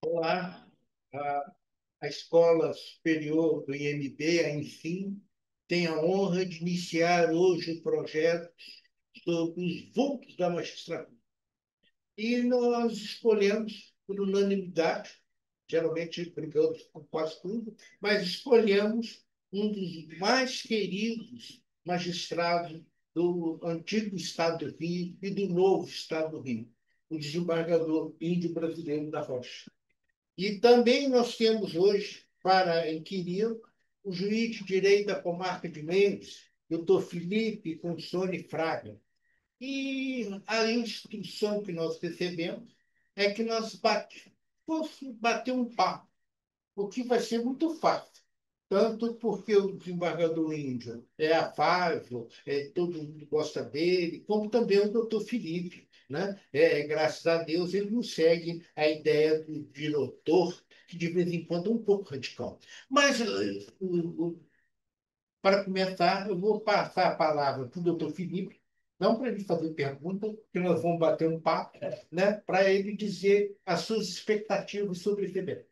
Olá, a Escola Superior do IMB, a Enfim, tem a honra de iniciar hoje o projeto sobre os vultos da magistratura. E nós escolhemos, por unanimidade, geralmente brigamos com quase tudo, mas escolhemos um dos mais queridos magistrados do antigo Estado do Rio e do novo Estado do Rio, o desembargador índio brasileiro da Rocha. E também nós temos hoje, para inquirir, o juiz de direito da comarca de Mendes, doutor Felipe Consone Fraga. E a instrução que nós recebemos é que nós fosse bater um papo, o que vai ser muito fácil. Tanto porque o desembargador índio é afável, todo mundo gosta dele, como também o doutor Felipe. Né? Graças a Deus ele não segue a ideia do diretor, que de vez em quando é um pouco radical. Mas, para começar, eu vou passar a palavra para o doutor Felipe, não para ele fazer pergunta, que nós vamos bater um papo, né? Para ele dizer as suas expectativas sobre esse evento.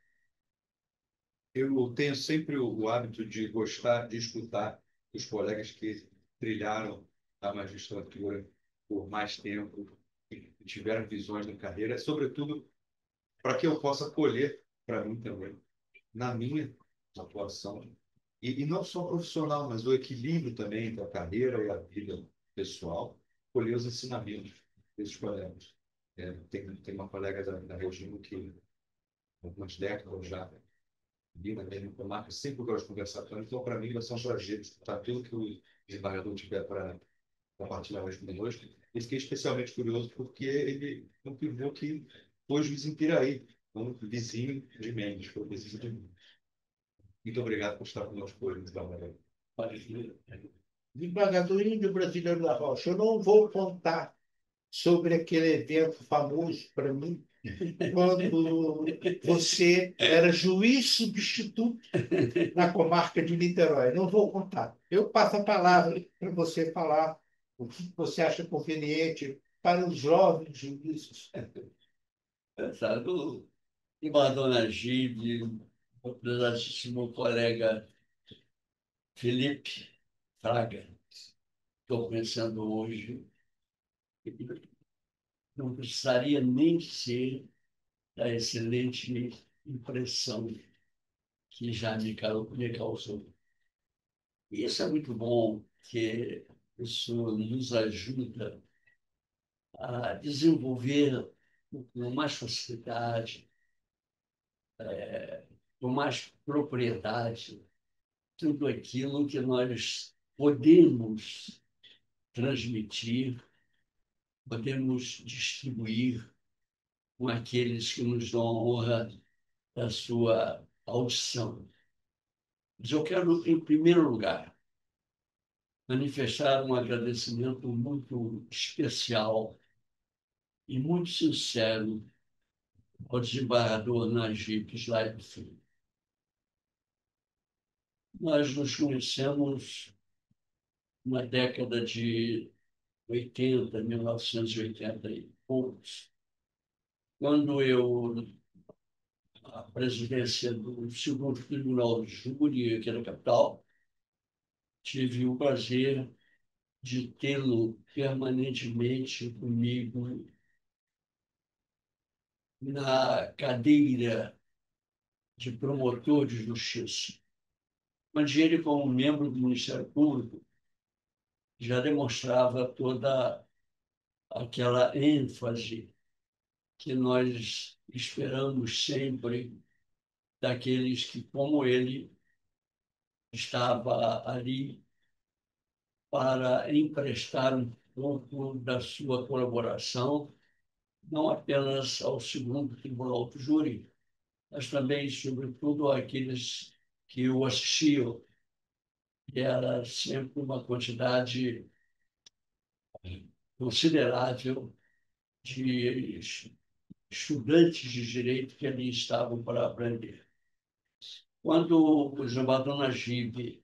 Eu tenho sempre o hábito de gostar de escutar os colegas que trilharam a magistratura por mais tempo, que tiveram visões na carreira, sobretudo para que eu possa colher para mim também, na minha atuação, e não só profissional, mas o equilíbrio também entre a carreira e a vida pessoal, colher os ensinamentos desses colegas. Tem uma colega da Regina que, há algumas décadas já, Lina, mesmo com marca, sempre gosto de conversar com ela. Então, para mim, vai ser um prazer escutar tudo que o desembargador tiver para compartilhar hoje conosco. E fiquei especialmente curioso porque ele é um pivô que foi juiz em Piraí, um vizinho de Mendes, foi vizinho de Mendes. Muito obrigado por estar conosco hoje, desembargador. Desembargador índio brasileiro da Rocha, eu não vou contar sobre aquele evento famoso para mim, quando você era juiz substituto na comarca de Niterói. Não vou contar. Eu passo a palavra para você falar o que você acha conveniente para os jovens juízes. Sabe, e Madonna Gide, o prezadíssimo colega Felipe Fraga, estou conhecendo hoje, não precisaria nem ser da excelente impressão que já me causou. E isso é muito bom, que isso nos ajuda a desenvolver com mais facilidade, com mais propriedade, tudo aquilo que nós podemos transmitir, podemos distribuir com aqueles que nos dão a honra da sua audição. Mas eu quero, em primeiro lugar, manifestar um agradecimento muito especial e muito sincero ao desembargador Najib Slaib Filho. Nós nos conhecemos na década de 80, 1980 e poucos, quando a presidência do segundo Tribunal de Júri aqui na capital, tive o prazer de tê-lo permanentemente comigo na cadeira de promotor de justiça, onde ele, como membro do Ministério Público, já demonstrava toda aquela ênfase que nós esperamos sempre daqueles que, como ele, estava ali para emprestar um pouco da sua colaboração, não apenas ao segundo Tribunal do Júri, mas também, sobretudo, àqueles que o assistiam, que era sempre uma quantidade considerável de estudantes de direito que ali estavam para aprender. Quando o Gilberto Najib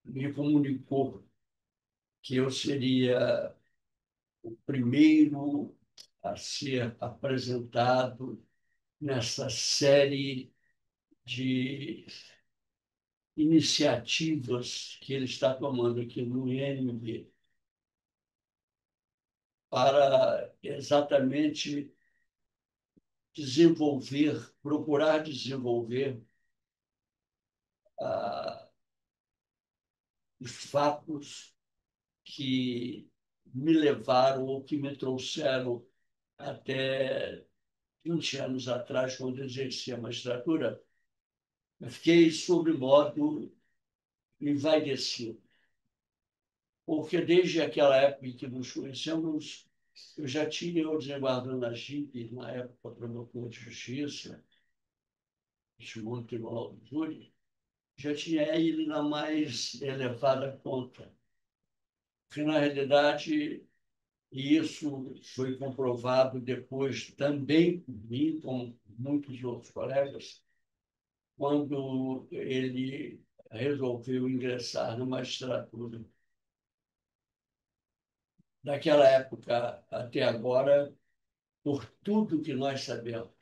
me comunicou que eu seria o primeiro a ser apresentado nessa série de iniciativas que ele está tomando aqui no INB para exatamente desenvolver, procurar desenvolver os fatos que me levaram ou que me trouxeram até 20 anos atrás, quando exerci a magistratura, eu fiquei, sobremodo, envaidecido. Porque desde aquela época em que nos conhecemos, eu já tinha o desembargador Najib, na época promotor de justiça, segundo Tribunal do Júri, já tinha ele na mais elevada conta. Que, na realidade, e isso foi comprovado depois também por mim, com muitos outros colegas, quando ele resolveu ingressar na magistratura. Daquela época até agora, por tudo que nós sabemos,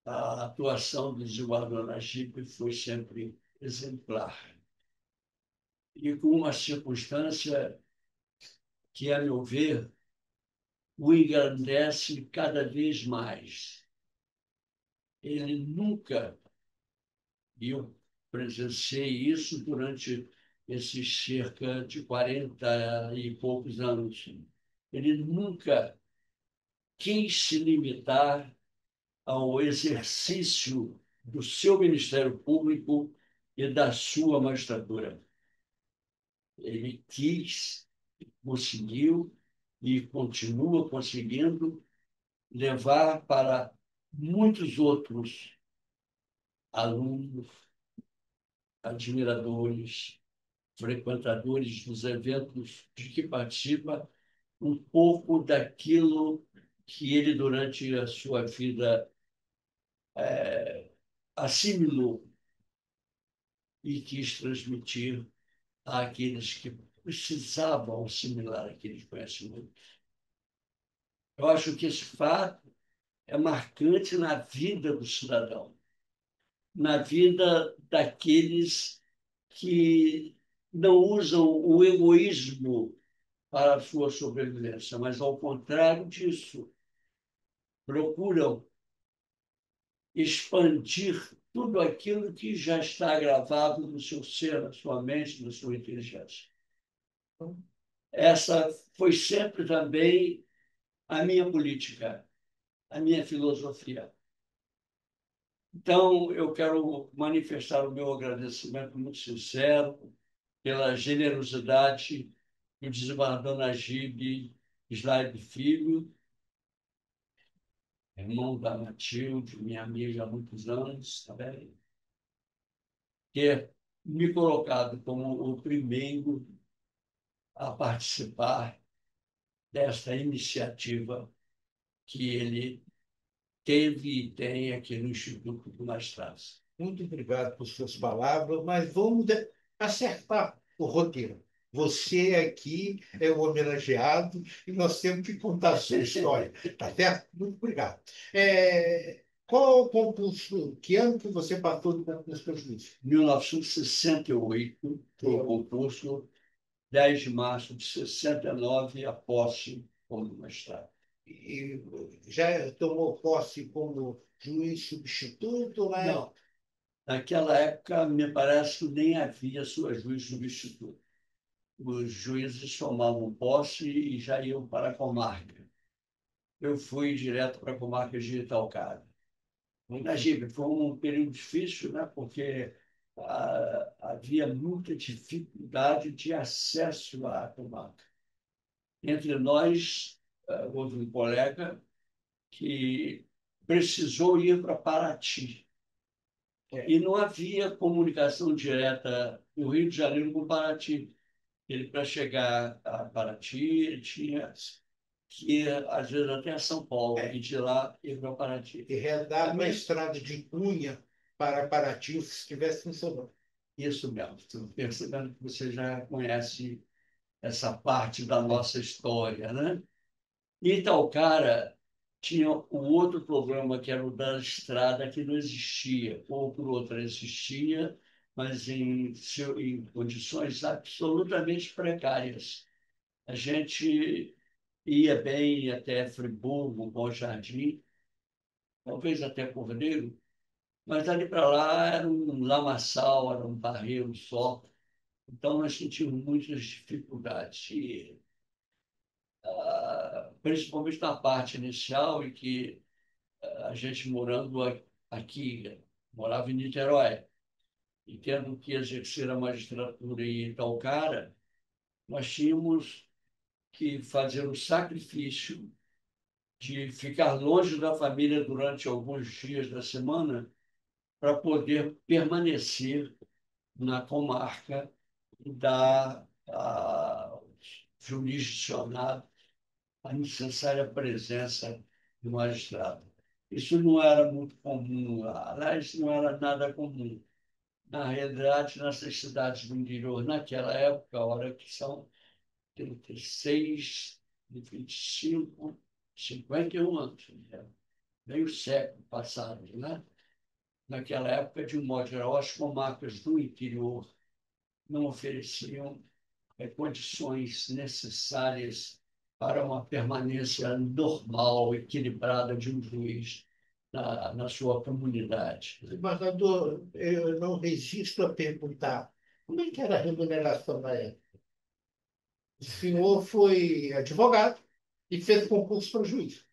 a atuação do desembargador Najib foi sempre exemplar. E com uma circunstância que, a meu ver, o engrandece cada vez mais. Ele nunca, e eu presenciei isso durante esses cerca de 40 e poucos anos, ele nunca quis se limitar ao exercício do seu Ministério Público e da sua magistratura. Ele quis, conseguiu e continua conseguindo levar para muitos outros alunos, admiradores, frequentadores dos eventos de que participa, um pouco daquilo que ele, durante a sua vida, assimilou e quis transmitir àqueles que precisavam assimilar aqueles conhecimentos. Eu acho que esse fato é marcante na vida do cidadão, na vida daqueles que não usam o egoísmo para a sua sobrevivência, mas, ao contrário disso, procuram expandir tudo aquilo que já está gravado no seu ser, na sua mente, na sua inteligência. Essa foi sempre também a minha política, a minha filosofia. Então, eu quero manifestar o meu agradecimento muito sincero pela generosidade do desembargador Najib Slaib Filho, irmão da Matilde, minha amiga há muitos anos, também, ter me colocado como o primeiro a participar desta iniciativa que ele teve e tem aqui no Instituto do Magistrado. Muito obrigado por suas palavras, mas vamos acertar o roteiro. Você aqui é o homenageado e nós temos que contar a sua história, tá certo? Muito obrigado. Qual é o concurso? Que ano que você passou no concurso para juiz? 1968, foi o concurso, 10 de março de 69, a posse como magistrado. E já tomou posse como juiz substituto, né? Não. Naquela época, me parece que nem havia sua juiz substituto. Os juízes tomavam posse e já iam para a comarca. Eu fui direto para a comarca de Itaocara. Najib, foi um período difícil, né? Porque havia muita dificuldade de acesso à comarca. Entre nós, houve um colega que precisou ir para Paraty. E não havia comunicação direta do Rio de Janeiro com Paraty. Ele, para chegar a Paraty, ele tinha que ir, às vezes, até São Paulo, e de lá ir para Paraty. E redar uma estrada de Cunha para Paraty, se estivesse em São Paulo. Isso mesmo. Estou percebendo que você já conhece essa parte da nossa história, né? E Itaocara tinha o outro problema, que era o da estrada, que não existia, ou por outra existia, mas em condições absolutamente precárias. A gente ia bem até Friburgo, Bom Jardim, talvez até Cordeiro, mas ali para lá era um lamaçal, era um barreiro só. Então nós sentimos muitas dificuldades, principalmente na parte inicial, em que a gente morando aqui, morava em Niterói, e tendo que exercer a magistratura em Itaocara, nós tínhamos que fazer o sacrifício de ficar longe da família durante alguns dias da semana para poder permanecer na comarca da jurisdicionado a necessária presença do magistrado. Isso não era muito comum, aliás, não era nada comum. Na realidade, nessas cidades do interior, naquela época, a hora que são 36, 25, 51 anos, né? Meio século passado, né? Naquela época, de um modo geral, as comarcas do interior não ofereciam condições necessárias para uma permanência normal, equilibrada de um juiz na sua comunidade. Desembargador, eu não resisto a perguntar como é que era a remuneração na época? O senhor foi advogado e fez concurso para juiz.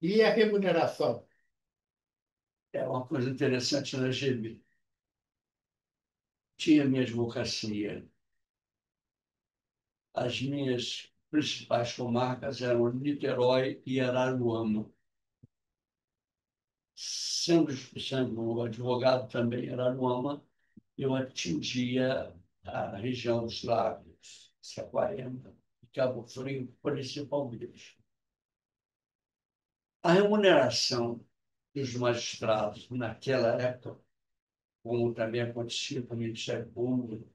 E a remuneração? É uma coisa interessante na GB. Tinha minha advocacia. As minhas principais comarcas eram Niterói e Araruama. Sendo um advogado também em Araruama, eu atingia a região dos lagos, Saquarema e Cabo Frio, principalmente. A remuneração dos magistrados naquela época, como também acontecia com o Ministério Público,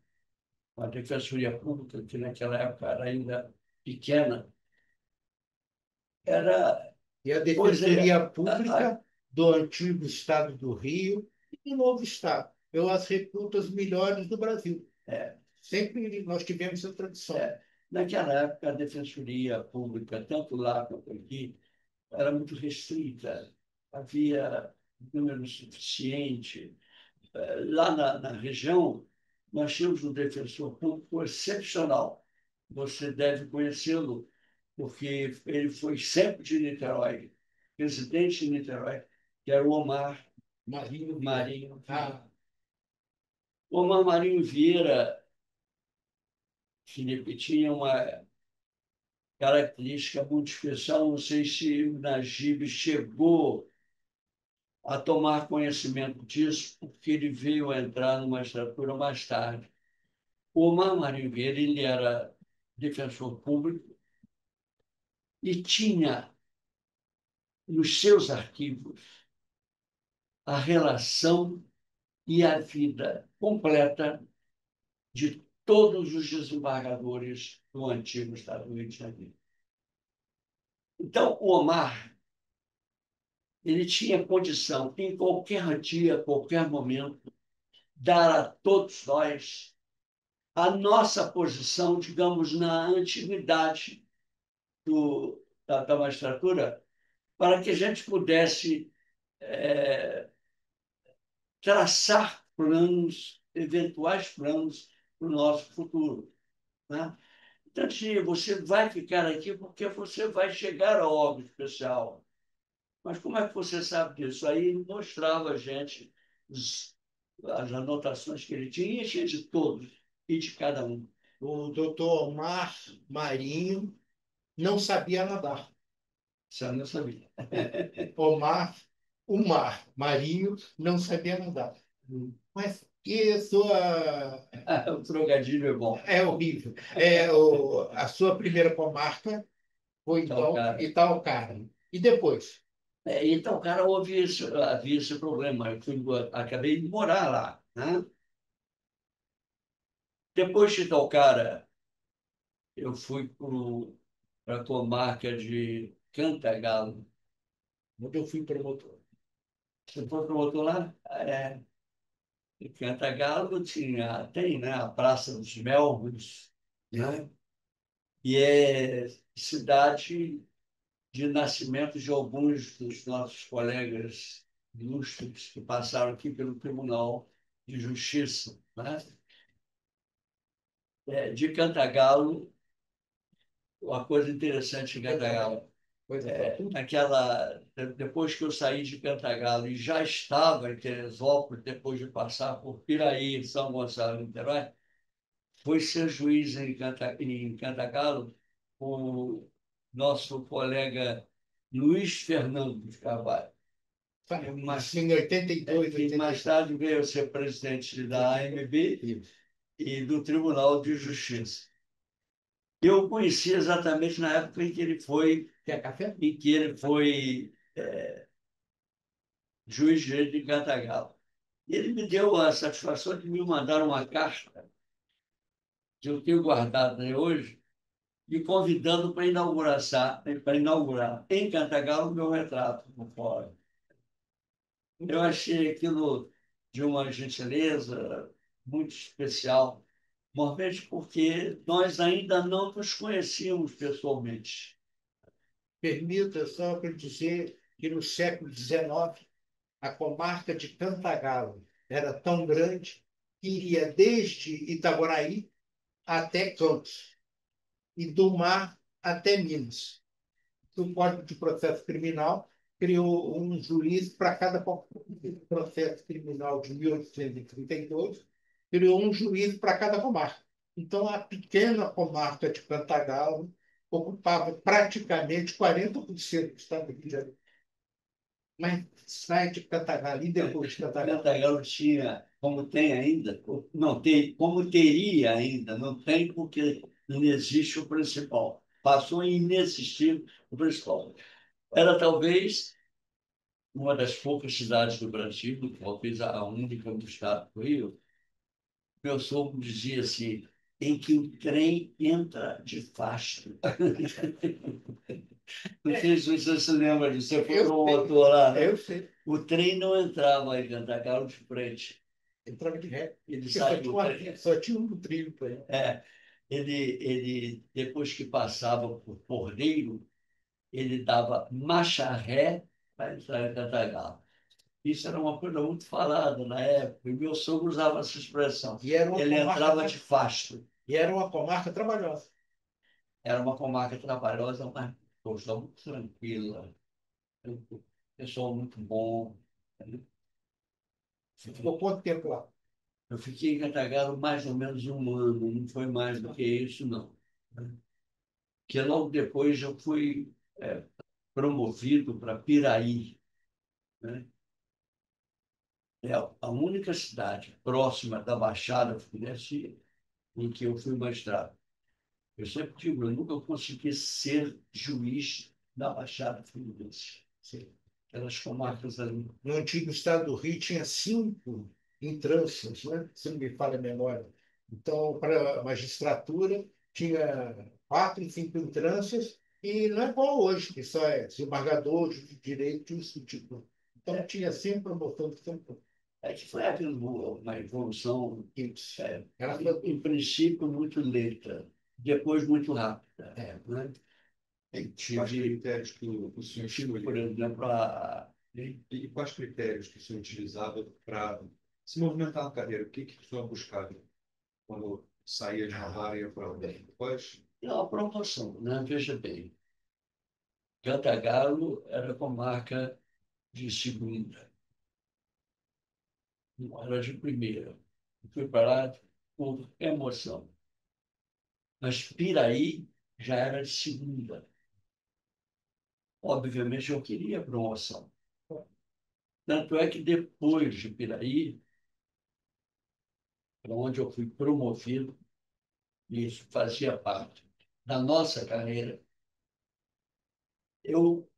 com a Defensoria Pública, que naquela época era ainda pequena, era E a coisa. Defensoria Pública do antigo Estado do Rio e do novo Estado. Eu as reputo as melhores do Brasil. É, Sempre nós tivemos essa tradição. naquela época, a Defensoria Pública, tanto lá quanto aqui, era muito restrita. Havia número suficiente. Lá na região, nós tínhamos um defensor público excepcional. Você deve conhecê-lo, porque ele foi sempre de Niterói, residente de Niterói, que era o Omar Marinho Vieira. Marinho Vieira. O Omar Marinho Vieira, Felipe, tinha uma característica muito especial, não sei se o Najib chegou a tomar conhecimento disso, porque ele veio a entrar numa magistratura mais tarde. O Omar Marinho Vieira, ele era defensor público e tinha nos seus arquivos a relação e a vida completa de todos os desembargadores do antigo Estado do Rio de Janeiro. Então, o Omar, ele tinha condição, em qualquer dia, qualquer momento, dar a todos nós a nossa posição, digamos, na antiguidade da magistratura, para que a gente pudesse traçar planos, eventuais planos para o nosso futuro. Né? Então, tia, você vai ficar aqui porque você vai chegar ao órgão especial. Mas como é que você sabe disso? Aí ele mostrava a gente as anotações que ele tinha, e tinha de todos e de cada um. O doutor Omar Marinho não sabia nadar. Isso eu não sabia. Omar Marinho não sabia nadar. Mas que a sua... O trocadilho é bom. É horrível. A sua primeira comarca foi, então, Itaocara. E depois? Então, o cara havia esse problema. Acabei de morar lá. Né? Depois de Itaocara, eu fui para a comarca de Cantagalo. onde eu fui promotor. Você foi promotor lá? É. Em Cantagalo tem, né, a Praça dos Melros, né? E é cidade de nascimento de alguns dos nossos colegas ilustres que passaram aqui pelo Tribunal de Justiça, né? De Cantagalo, uma coisa interessante em Cantagalo, Coisa depois que eu saí de Cantagalo e já estava em Teresópolis, depois de passar por Piraí, São Gonçalo e Niterói, foi ser juiz em Cantagalo o nosso colega Luiz Fernando de Carvalho. Mas em 82, Que mais tarde veio a ser presidente da AMB e do Tribunal de Justiça. Eu conheci exatamente na época em que ele foi, Quer café? em que ele foi juiz de direito de Cantagalo. E ele me deu a satisfação de me mandar uma carta, que eu tenho guardado até hoje, me convidando para inaugurar em Cantagalo o meu retrato no fórum. Eu achei aquilo de uma gentileza muito especial, normalmente porque nós ainda não nos conhecíamos pessoalmente. Permita só para dizer que no século XIX, a comarca de Cantagalo era tão grande que iria desde Itaboraí até Campos e do mar até Minas. O Código de Processo Criminal criou um juiz para cada processo criminal de 1832, criou um juiz para cada comarca. Então, a pequena comarca de Cantagalo ocupava praticamente 40% do estado do Rio de Janeiro. Mas sai de Cantagalo e depois de Cantagalo. Cantagalo tinha, como tem ainda, não tem, como teria ainda, não tem porque não existe o principal. Passou a inexistir o principal. Era talvez uma das poucas cidades do Brasil, talvez a única do estado do Rio. Meu sogro dizia assim, em que o trem entra de fasto. Não sei se você se lembra disso, você foi promotor lá, né? Eu sei. O trem não entrava em Cantagalo de frente. Entrava de ré. Ele Só saiu tinha, do trem. só tinha um trilho para ele. Depois que passava por Cordeiro, ele dava marcha ré para entrar em Cantagalo. Isso era uma coisa muito falada na época, e meu sogro usava essa expressão. E era uma Ele comarca, entrava de fasto. e era uma comarca trabalhosa. Era uma comarca trabalhosa, mas poxa, muito tranquila. Pessoal muito bom. Você ficou quanto tempo lá? Eu fiquei em Cantagalo mais ou menos um ano, não foi mais do que isso, não. Que logo depois eu fui promovido para Piraí, né? É a única cidade próxima da Baixada Fluminense em que eu fui magistrado. Eu sempre digo, eu nunca consegui ser juiz da Baixada Fluminense. Sim. Aquelas comarcas ali. No antigo estado do Rio tinha 5 entrâncias, né? Se não me falha a memória. Então, para a magistratura, tinha 4, 5 entrâncias, e não é igual hoje, que só é desembargador de direito, isso tipo. Então, tinha sempre promoção de sempre. É que foi uma evolução, Ela em princípio, muito lenta, depois muito rápida. Né? Quais critérios que o senhor Tive, por escolheu? exemplo, E quais critérios que o senhor utilizava para se movimentar na carreira? O que o senhor buscava quando saía de uma vara e ia para outra? Quais? a promoção, né? Veja bem, Cantagalo era comarca de segunda, não era de primeira. Eu fui para lá por emoção. Mas Piraí já era de segunda. Obviamente, eu queria promoção. Tanto é que depois de Piraí, para onde eu fui promovido, e isso fazia parte da nossa carreira, eu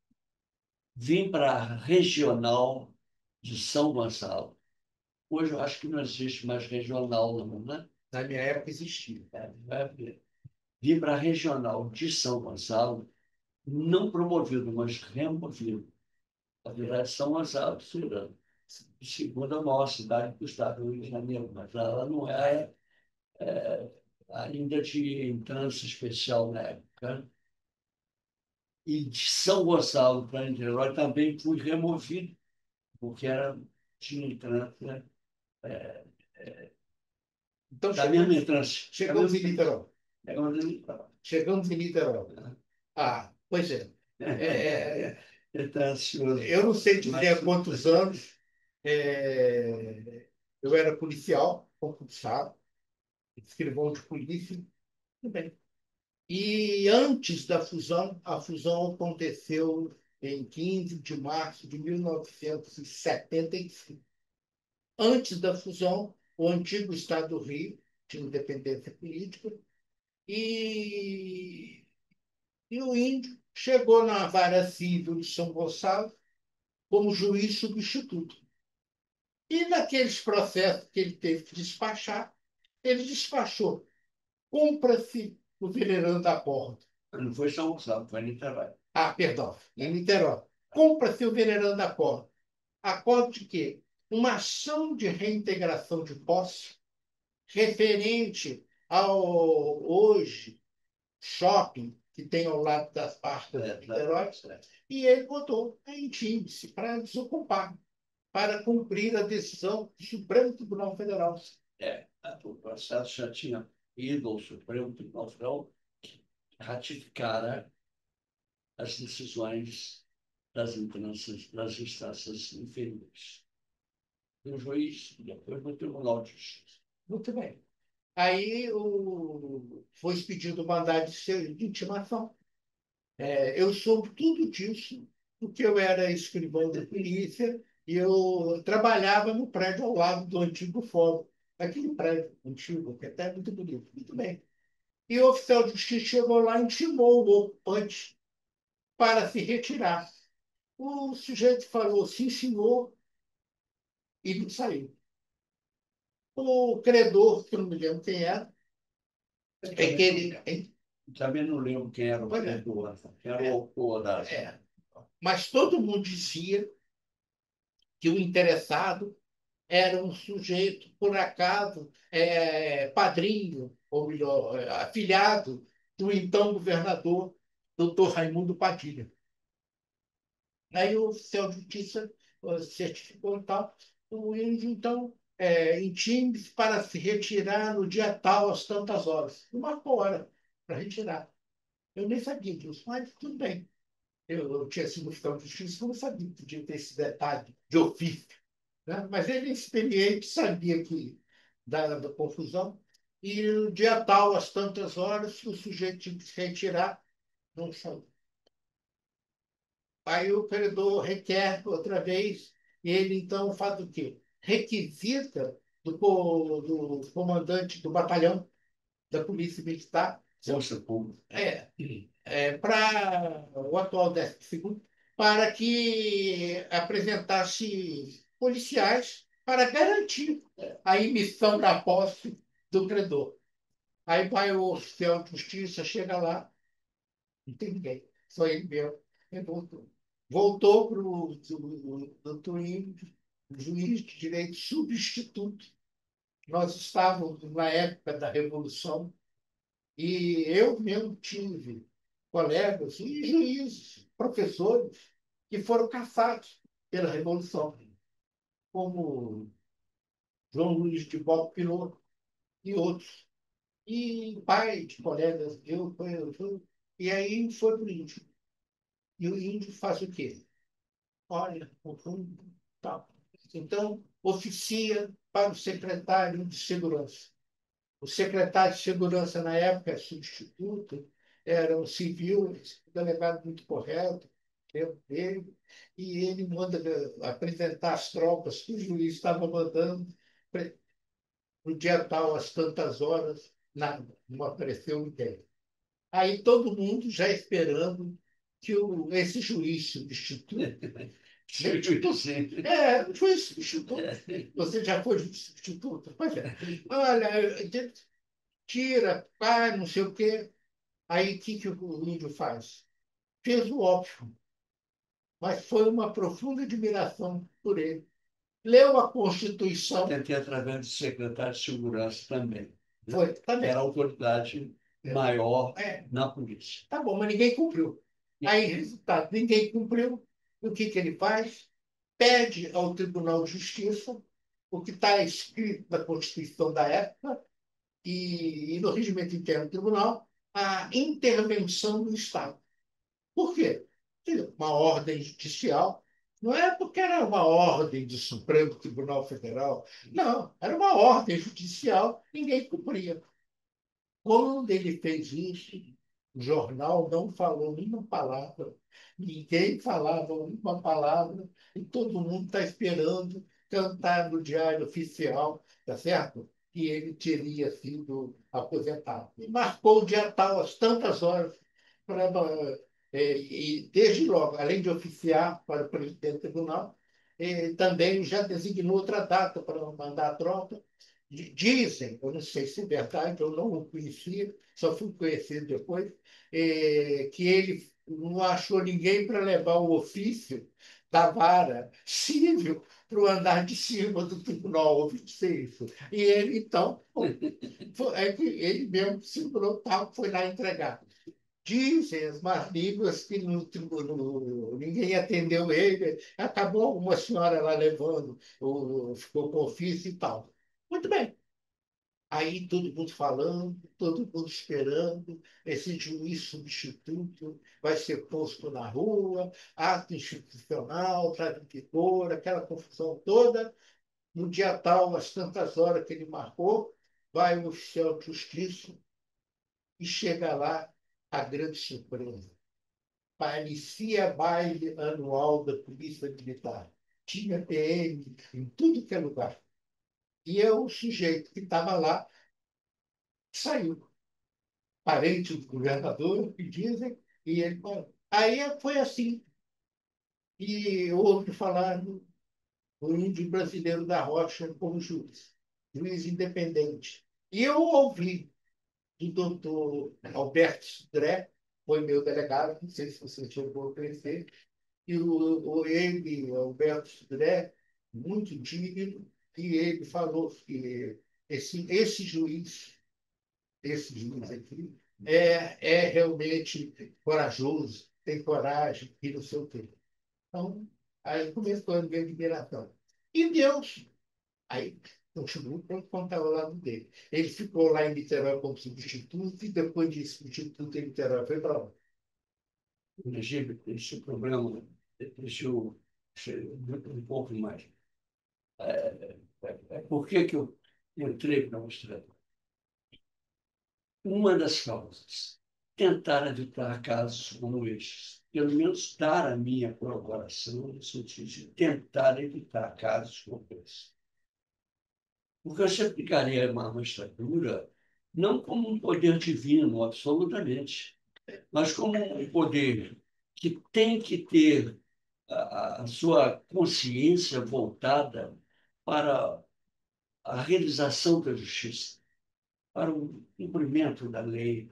vim para a regional de São Gonçalo. Hoje eu acho que não existe mais regional, não, né? na minha época existia. Vai ver. vim para a regional de São Gonçalo, não promovido, mas removido. A virar São Gonçalo, Cirano, a segunda maior cidade do estado do Rio de Janeiro, mas ela não ainda de entrância especial na época. E de São Gonçalo para Niterói também fui removido, porque tinha entrância Então, da mesma entrância. chegamos em Niterói. Chegamos em Niterói. Chegamos em Niterói. Ah, pois é. Está ansioso. Eu não sei dizer há quantos anos eu era policial, concursado, escrivão de polícia. Tudo bem. E antes da fusão, a fusão aconteceu em 15 de março de 1975. Antes da fusão, o antigo Estado do Rio tinha independência política e, e o índio chegou na Vara Civil de São Gonçalo como juiz substituto. E naqueles processos que ele teve que despachar, ele despachou. Cumpra-se o venerando acordo. Não foi São Gonçalo, foi Niterói. Ah, perdão, em Niterói. Cumpra-se o venerando acordo. Acordo de quê? Uma ação de reintegração de posse referente ao hoje shopping que tem ao lado das partes de Niterói, e ele botou em índice para desocupar, para cumprir a decisão do Supremo Tribunal Federal. O processo já tinha ido ao Supremo Tribunal Federal ratificar as decisões das instâncias inferiores. E o juiz, depois no Tribunal de Justiça. Muito bem. Aí foi expedido o mandado de intimação. Eu soube tudo disso, porque eu era escrivão da polícia e eu trabalhava no prédio ao lado do antigo fórum. Aquele prédio antigo, que até é muito bonito. Muito bem. E o oficial de justiça chegou lá e intimou o ocupante para se retirar. O sujeito falou, sim, senhor, e não saiu. O credor, que eu não me lembro quem era, é que ele. Também não lembro quem era o credor, quem era o autor da. Mas todo mundo dizia que o interessado era um sujeito, por acaso, padrinho, ou melhor, afilhado do então governador, doutor Raimundo Padilha. Aí o oficial de justiça certificou e tal. O índio, então, intime-se para se retirar no dia tal, às tantas horas. E marcou hora para retirar. Eu nem sabia disso, mas tudo bem. Eu tinha sido oficial de justiça, eu não sabia que podia ter esse detalhe de ofício. Né? Mas ele, experiente, sabia que da confusão. E no dia tal, às tantas horas, o sujeito tinha que se retirar, não saiu. Aí o credor requer outra vez, e ele então faz o quê? Requisita do comandante do batalhão da Polícia Militar. Força Pública. Para o atual 12º, para que apresentasse policiais para garantir a emissão da posse do credor. Aí vai o oficial de justiça, chega lá, não tem ninguém, só ele mesmo. Ele voltou para o doutor Índio, juiz de direito substituto. Nós estávamos na época da Revolução e eu mesmo tive colegas e juízes, professores, que foram caçados pela Revolução, como João Luiz de Bob Pinot e outros. E pai de colegas, e aí foi para o índio. E o índio faz o quê? Olha, o fundo, tal. Então, oficia para o secretário de Segurança. O secretário de Segurança, na época, substituto, era um civil, um delegado muito correto, dele, e ele manda apresentar as tropas que o juiz estava mandando no dia tal, às tantas horas, nada, não apareceu ninguém. Aí todo mundo já esperando que esse juiz substituto. Juiz substituto. Você já foi juiz substituto? Pois é. Olha, tira, pai, não sei o quê. Aí o que o índio faz? Fez o óbvio, mas foi uma profunda admiração por ele. Leu a Constituição, Tentei através do secretário de segurança também, né? foi, tá Que bem. era a autoridade maior É, na polícia. tá bom, mas ninguém cumpriu. Aí, resultado, ninguém cumpriu. O que ele faz? Pede ao Tribunal de Justiça o que está escrito na Constituição da época e no regimento interno do tribunal, a intervenção do Estado. Por quê? Uma ordem judicial não é porque era uma ordem do Supremo Tribunal Federal. Não, era uma ordem judicial, ninguém cumpria. Quando ele fez isso, o jornal não falou nenhuma palavra, ninguém falava uma palavra, e todo mundo está esperando cantar no diário oficial, tá certo? Que ele teria sido aposentado. E marcou o dia tal, às tantas horas, para, e desde logo, além de oficiar para o presidente do tribunal, também já designou outra data para mandar a tropa. Dizem, eu não sei se é verdade, eu não o conhecia, só fui conhecer depois, que ele não achou ninguém para levar o ofício da vara civil para o andar de cima do tribunal, ouvi dizer isso. E ele, então, é que ele mesmo segurou o tal, foi lá entregar. Dizem as más línguas que ninguém atendeu ele, acabou uma senhora lá levando, ficou com ofício e tal. Muito bem. Aí todo mundo falando, todo mundo esperando, esse juiz substituto vai ser posto na rua, ato institucional, traz em vigor, aquela confusão toda. No dia tal, às tantas horas que ele marcou, vai o oficial de justiça e chega lá a grande surpresa. Parecia baile anual da Polícia Militar. Tinha PM em tudo que é lugar. E é o sujeito que estava lá saiu. Parente do governador, que dizem, e ele falou. Aí foi assim. E ouvi falar no índio brasileiro da Rocha como juiz independente. E eu ouvi do doutor Alberto Sudré, foi meu delegado, não sei se você chegou a conhecer, e ele, Alberto Sudré, muito digno, e ele falou que esse juiz aqui é realmente corajoso, tem coragem e não sei o quê. Então, aí começou a minha admiração. E Deus, aí continuo para contar o lado dele. Ele ficou lá em Niterói como substituto e depois de substituto em Niterói foi para lá. Egípcio, esse problema, deixa eu um pouco mais. Por que que eu entrei para a Austrália? Uma das causas, tentar evitar casos como estes, pelo menos dar a minha colaboração no sentido de tentar evitar casos como esses. Porque eu sempre encarei a magistratura não como um poder divino, absolutamente, mas como um poder que tem que ter a sua consciência voltada para a realização da justiça, para o cumprimento da lei.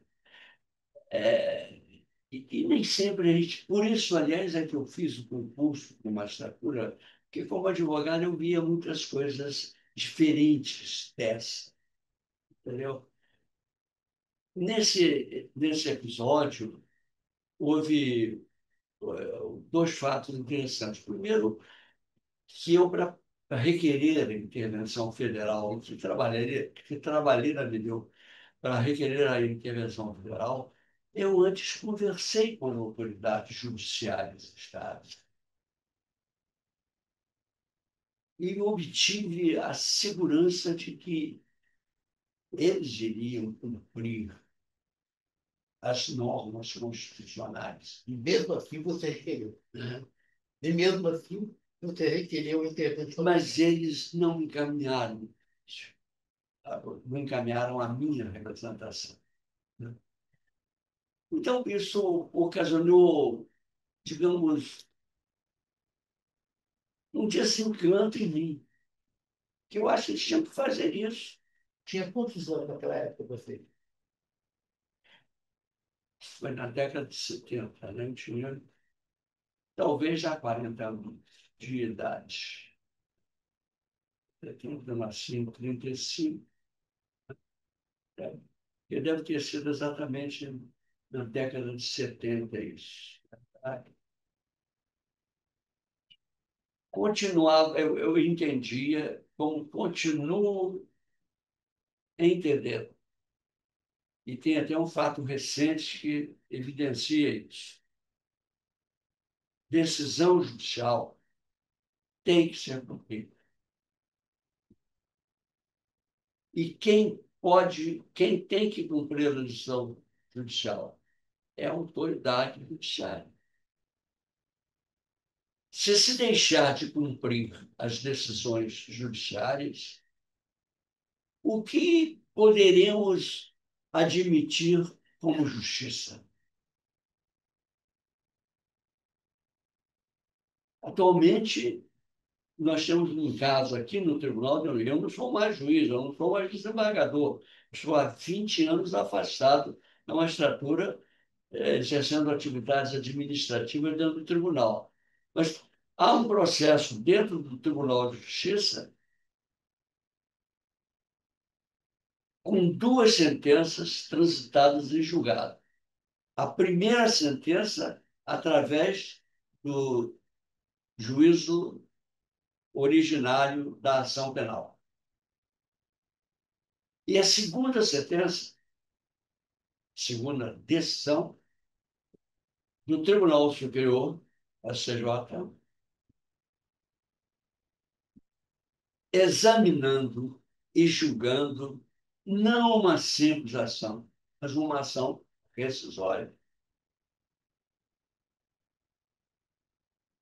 E nem sempre a gente. Por isso, aliás, é que eu fiz o concurso de magistratura, porque, como advogado, eu via muitas coisas diferentes dessa, entendeu? Nesse episódio, houve dois fatos interessantes. Primeiro, que eu, para requerer a intervenção federal, que trabalhei na BDU para requerer a intervenção federal, eu antes conversei com autoridades judiciárias do Estado e obtive a segurança de que eles iriam cumprir as normas constitucionais. E mesmo assim você requereu. Né? E mesmo assim você requereu a intervenção. Mas eles não encaminharam isso, não encaminharam a minha representação. Né? Então, isso ocasionou, digamos, um desencanto em mim, que eu acho que eles tinham que fazer isso. Tinha quantos anos naquela época você? foi na década de 70, né? Eu tinha talvez já 40 anos de idade. Eu nasci em 35. Eu deve ter sido exatamente na década de 70 isso. Continuava, eu entendia, como continuo entendendo. E tem até um fato recente que evidencia isso. Decisão judicial tem que ser cumprida. E quem tem que cumprir a decisão judicial é a autoridade judiciária. Se deixar de cumprir as decisões judiciárias, o que poderemos admitir como justiça? Atualmente, nós temos um caso aqui no Tribunal de União, eu não sou mais juiz, eu não sou mais desembargador, estou há 20 anos afastado da magistratura, exercendo atividades administrativas dentro do tribunal. Mas há um processo dentro do Tribunal de Justiça com duas sentenças transitadas em julgado. A primeira sentença através do juízo originário da ação penal. E a segunda sentença, segunda decisão, do Tribunal Superior, STJ, examinando e julgando não uma simples ação, mas uma ação rescisória.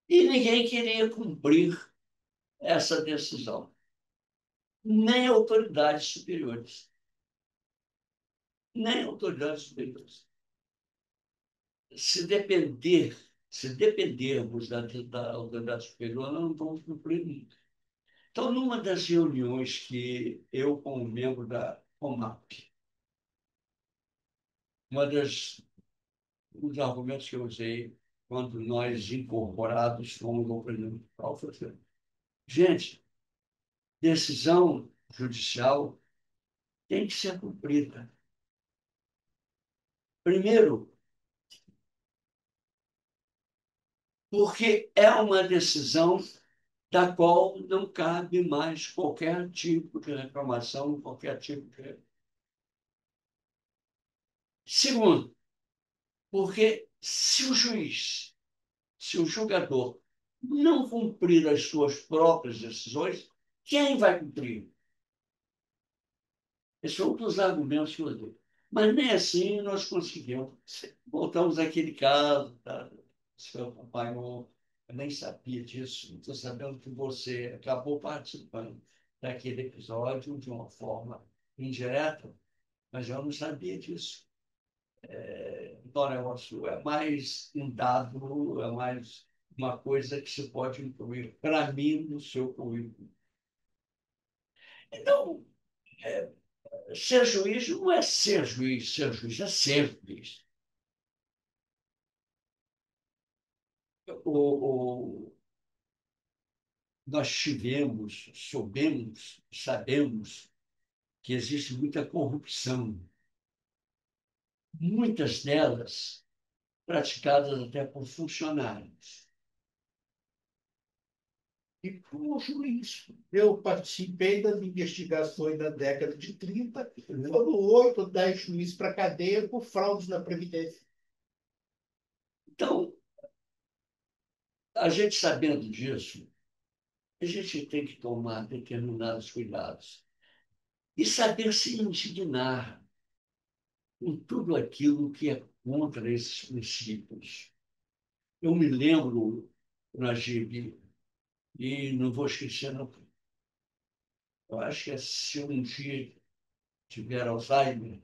E ninguém queria cumprir essa decisão, nem autoridades superiores. Nem autoridades superiores. Se dependermos da autoridade superior, nós não vamos cumprir nunca. Então, numa das reuniões que eu, como membro da COMAP, um dos argumentos que eu usei quando nós incorporados fomos ao Presidente Municipal foi assim, gente, decisão judicial tem que ser cumprida. Primeiro, porque é uma decisão da qual não cabe mais qualquer tipo de reclamação, qualquer tipo de... Segundo, porque se o juiz, se o julgador não cumprir as suas próprias decisões, quem vai cumprir? Esse é um dos argumentos que eu dei. Mas nem assim nós conseguimos. Voltamos àquele caso, tá? O senhor acompanhou, eu nem sabia disso, estou sabendo que você acabou participando daquele episódio de uma forma indireta, mas eu não sabia disso. Então, o negócio é mais um dado, é mais uma coisa que se pode incluir, para mim, no seu currículo. Então, ser juiz não é ser juiz é ser juiz. O, nós sabemos que existe muita corrupção, muitas delas praticadas até por funcionários. E como juiz, eu participei das investigações da década de 30, foram 8 ou 10 juízes para a cadeia por fraudes na Previdência. Então, a gente sabendo disso, a gente tem que tomar determinados cuidados e saber se indignar com tudo aquilo que é contra esses princípios. Eu me lembro, Najib, e não vou esquecer, não. Eu acho que se um dia tiver Alzheimer,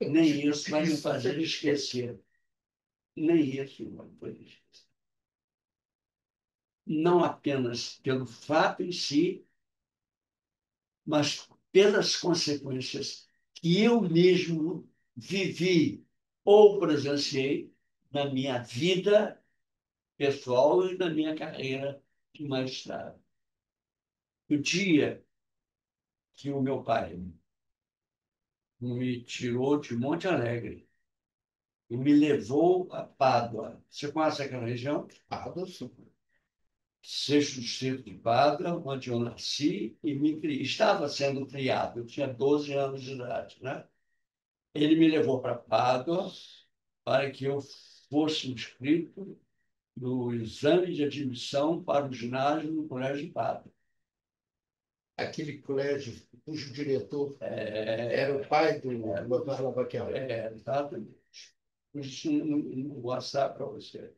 nem isso vai me fazer esquecer. Nem isso vai me fazer esquecer. Não apenas pelo fato em si, mas pelas consequências que eu mesmo vivi ou presenciei na minha vida pessoal e na minha carreira de magistrado. O dia que o meu pai me tirou de Monte Alegre e me levou a Pádua. Você conhece aquela região? Água, sim. Sexto distrito de Pádua, onde eu nasci e me criei. Estava sendo criado, eu tinha 12 anos de idade, né? Ele me levou para Pádua para que eu fosse inscrito no exame de admissão para o ginásio no Colégio de Pádua. Aquele colégio cujo diretor É, era o pai do Dr. Lavaquiel. exatamente. Isso não vou mostrar para você.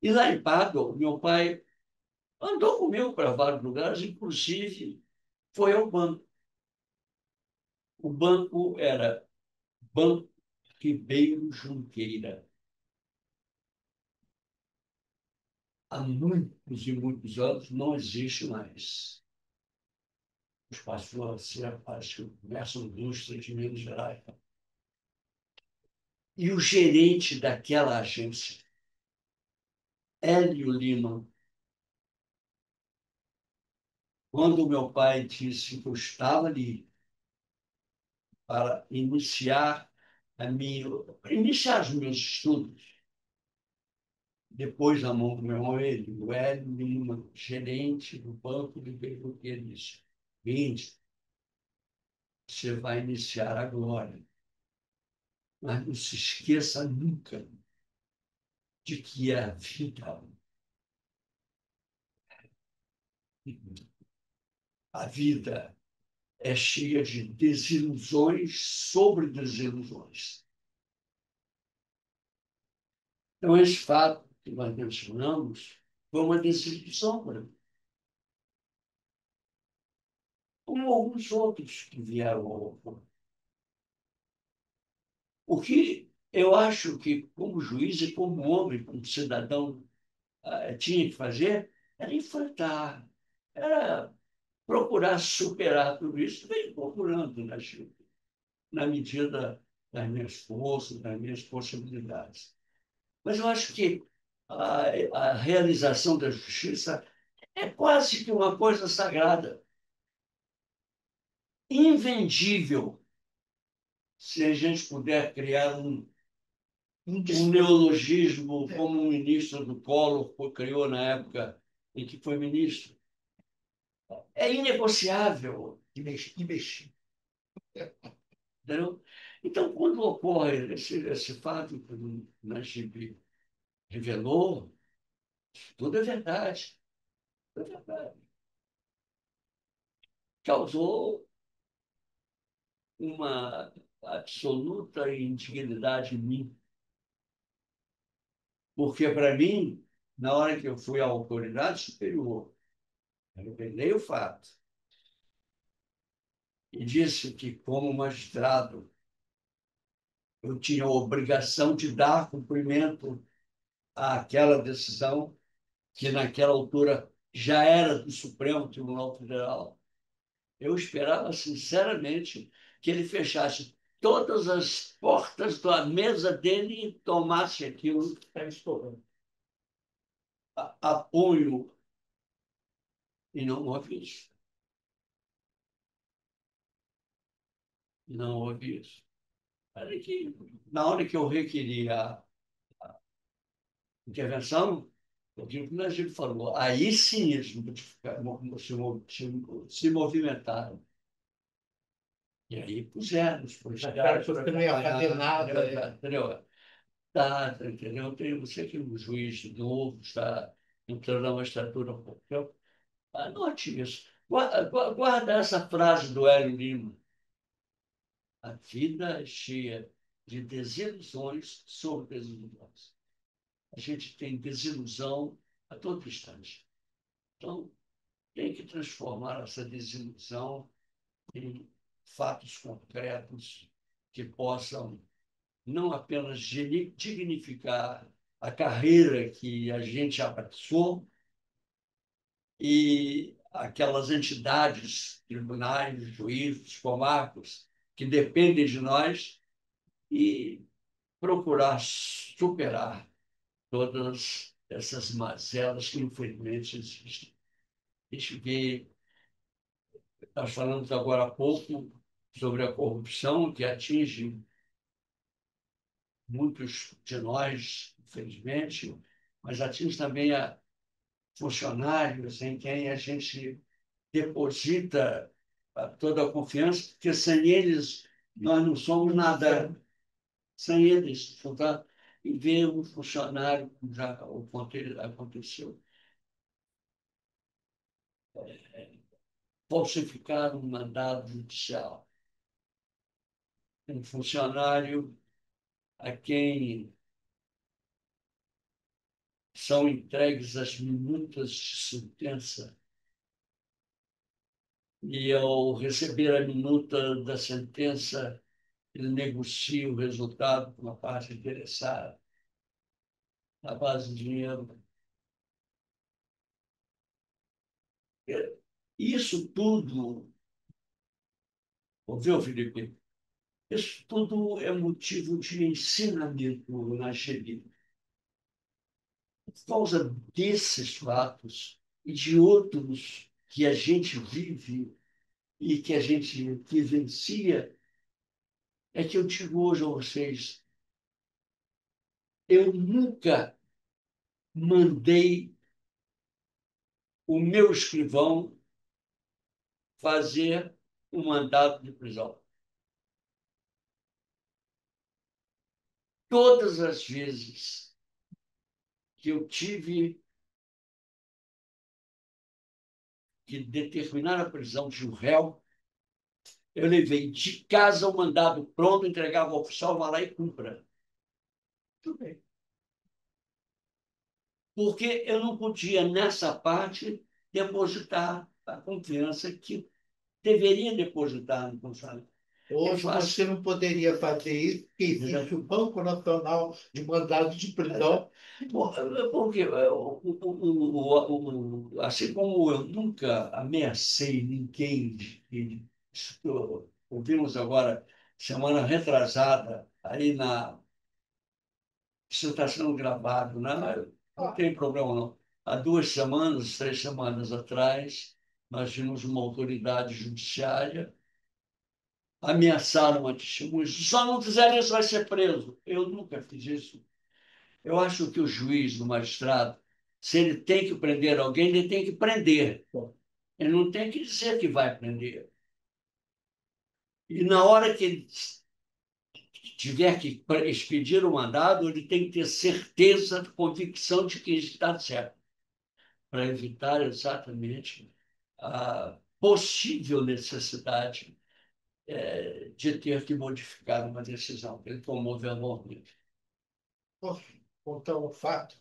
E lá em Pádua, meu pai andou comigo para vários lugares, inclusive foi ao banco. O banco era Banco Ribeiro Junqueira. Há muitos e muitos anos não existe mais. Os passou a ser, acho que o comércio indústria de Minas Gerais. E o gerente daquela agência, Hélio Lima, quando meu pai disse que eu estava ali para iniciar os meus estudos, depois na mão do meu irmão, o Hélio Lima, gerente do banco de Beirute, ele disse: Vinde, você vai iniciar agora, mas não se esqueça nunca de que a vida é cheia de desilusões sobre desilusões. Então, esse fato que nós mencionamos foi uma desilusão para mim, como alguns outros que vieram ao ocorrer. O que eu acho que, como juiz e como homem, como cidadão, tinha que fazer era enfrentar, era procurar superar tudo isso, vem procurando na medida das minhas forças, das minhas possibilidades. Mas eu acho que a realização da justiça é quase que uma coisa sagrada, invendível, se a gente puder criar um neologismo como o ministro do Collor criou na época em que foi ministro. É inegociável. Investir. Entendeu? Então, quando ocorre esse fato que o Najib revelou, tudo é verdade. Tudo é verdade. Causou uma absoluta indignidade em mim. Porque, para mim, na hora que eu fui à autoridade superior, eu revelei o fato e disse que, como magistrado, eu tinha a obrigação de dar cumprimento àquela decisão, que naquela altura já era do Supremo Tribunal Federal. Eu esperava, sinceramente, que ele fechasse todas as portas da mesa dele e tomasse aquilo a punho. E não houve isso. Não houve isso. Na hora que eu requeri a intervenção, eu digo que o Najib falou, aí sim eles se movimentaram. E aí puseram os policiais. Você não ia fazer nada. Entendeu? Tá, entendeu? Você que é um juiz novo, está entrando na magistratura há pouco tempo. Anote isso. Guarda essa frase do Hélio Lima. A vida é cheia de desilusões sobre desilusões. A gente tem desilusão a todo instante. Então, tem que transformar essa desilusão em fatos concretos que possam não apenas dignificar a carreira que a gente abraçou e aquelas entidades, tribunais, juízes, comarcos, que dependem de nós, e procurar superar todas essas mazelas que, infelizmente, existem. A gente vê, nós falamos agora há pouco sobre a corrupção que atinge muitos de nós, infelizmente, mas atinge também a funcionários em quem a gente deposita toda a confiança, porque sem eles nós não somos nada. Sem eles, tá? E ver um funcionário, como já aconteceu, falsificar um mandado judicial. Um funcionário a quem são entregues as minutas de sentença e, ao receber a minuta da sentença, ele negocia o resultado com a parte interessada, na base de dinheiro. Isso tudo, ouviu, Felipe? Isso tudo é motivo de ensinamento na GBI. Por causa desses fatos e de outros que a gente vive e que a gente vivencia, é que eu digo hoje a vocês, eu nunca mandei o meu escrivão fazer um mandado de prisão. Todas as vezes que eu tive que determinar a prisão de um réu, eu levei de casa o mandado pronto, entregava ao oficial, vá lá e cumpra. Tudo bem. Porque eu não podia, nessa parte, depositar a confiança que deveria depositar no funcionário. Hoje você não poderia fazer isso, porque existe o Banco Nacional de Mandados de Prisão. Porque, assim como eu nunca ameacei ninguém, ouvimos agora, semana retrasada, aí na. Isso está sendo gravado, né? Não tem problema, não. Há 2 semanas, 3 semanas atrás, nós tínhamos uma autoridade judiciária ameaçar uma testemunha. Se só não fizer isso, vai ser preso. Eu nunca fiz isso. Eu acho que o juiz, o magistrado, se ele tem que prender alguém, ele tem que prender. Ele não tem que dizer que vai prender. E na hora que ele tiver que expedir o mandado, ele tem que ter certeza, convicção de que está certo, para evitar exatamente a possível necessidade de ter que modificar uma decisão que ele tomou verbalmente. Posso contar um fato?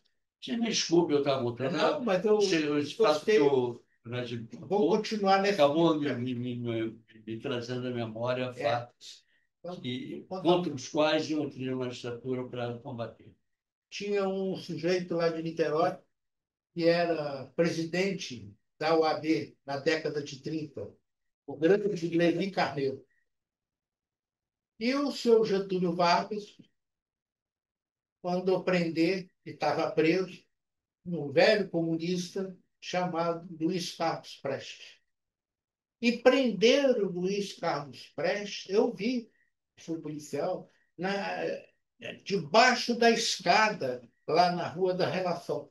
Me desculpe, eu estava voltando. Não, mas eu gostei. Vou continuar nesse. Acabou me trazendo à memória fatos contra os quais eu entrei na magistratura para combater. Tinha um sujeito lá de Niterói que era presidente da OAB na década de 30, o grande Levi Carneiro. E o seu Getúlio Vargas mandou prender, e estava preso, um velho comunista chamado Luiz Carlos Prestes. E prenderam o Luiz Carlos Prestes, eu vi, fui policial, debaixo da escada, lá na Rua da Relação.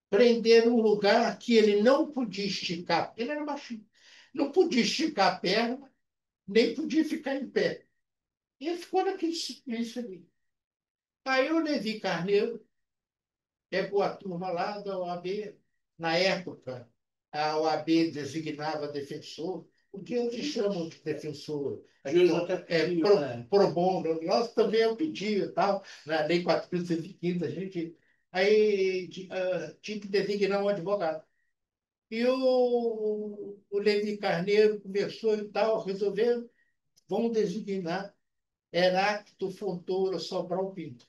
Prenderam um lugar que ele não podia esticar, ele era baixinho, não podia esticar a perna, nem podia ficar em pé. E ele ficou naquele silêncio ali. Aí o Levi Carneiro pegou a turma lá da OAB. Na época, a OAB designava defensor, o que eles chamam de defensor. Pro bono. Nós também eu pedi e tal, na Lei 4.115, a gente aí tinha que designar um advogado. E o Levi Carneiro começou e tal, resolveram, vão designar Heráclito Fontoura Sobral Pinto.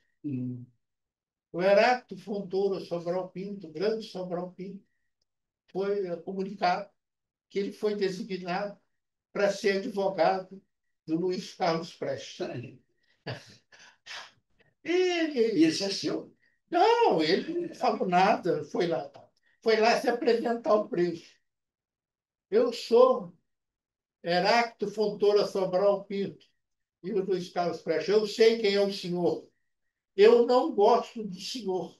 O Heráclito Fontoura Sobral Pinto, o grande Sobral Pinto, foi comunicado que ele foi designado para ser advogado do Luiz Carlos Prestes. Ele, E esse é seu. não, ele não falou nada, foi lá se apresentar ao preso. Eu sou Heráclito Fontoura Sobral Pinto e o Luiz Carlos Prestes. Eu sei quem é o senhor. Eu não gosto do senhor.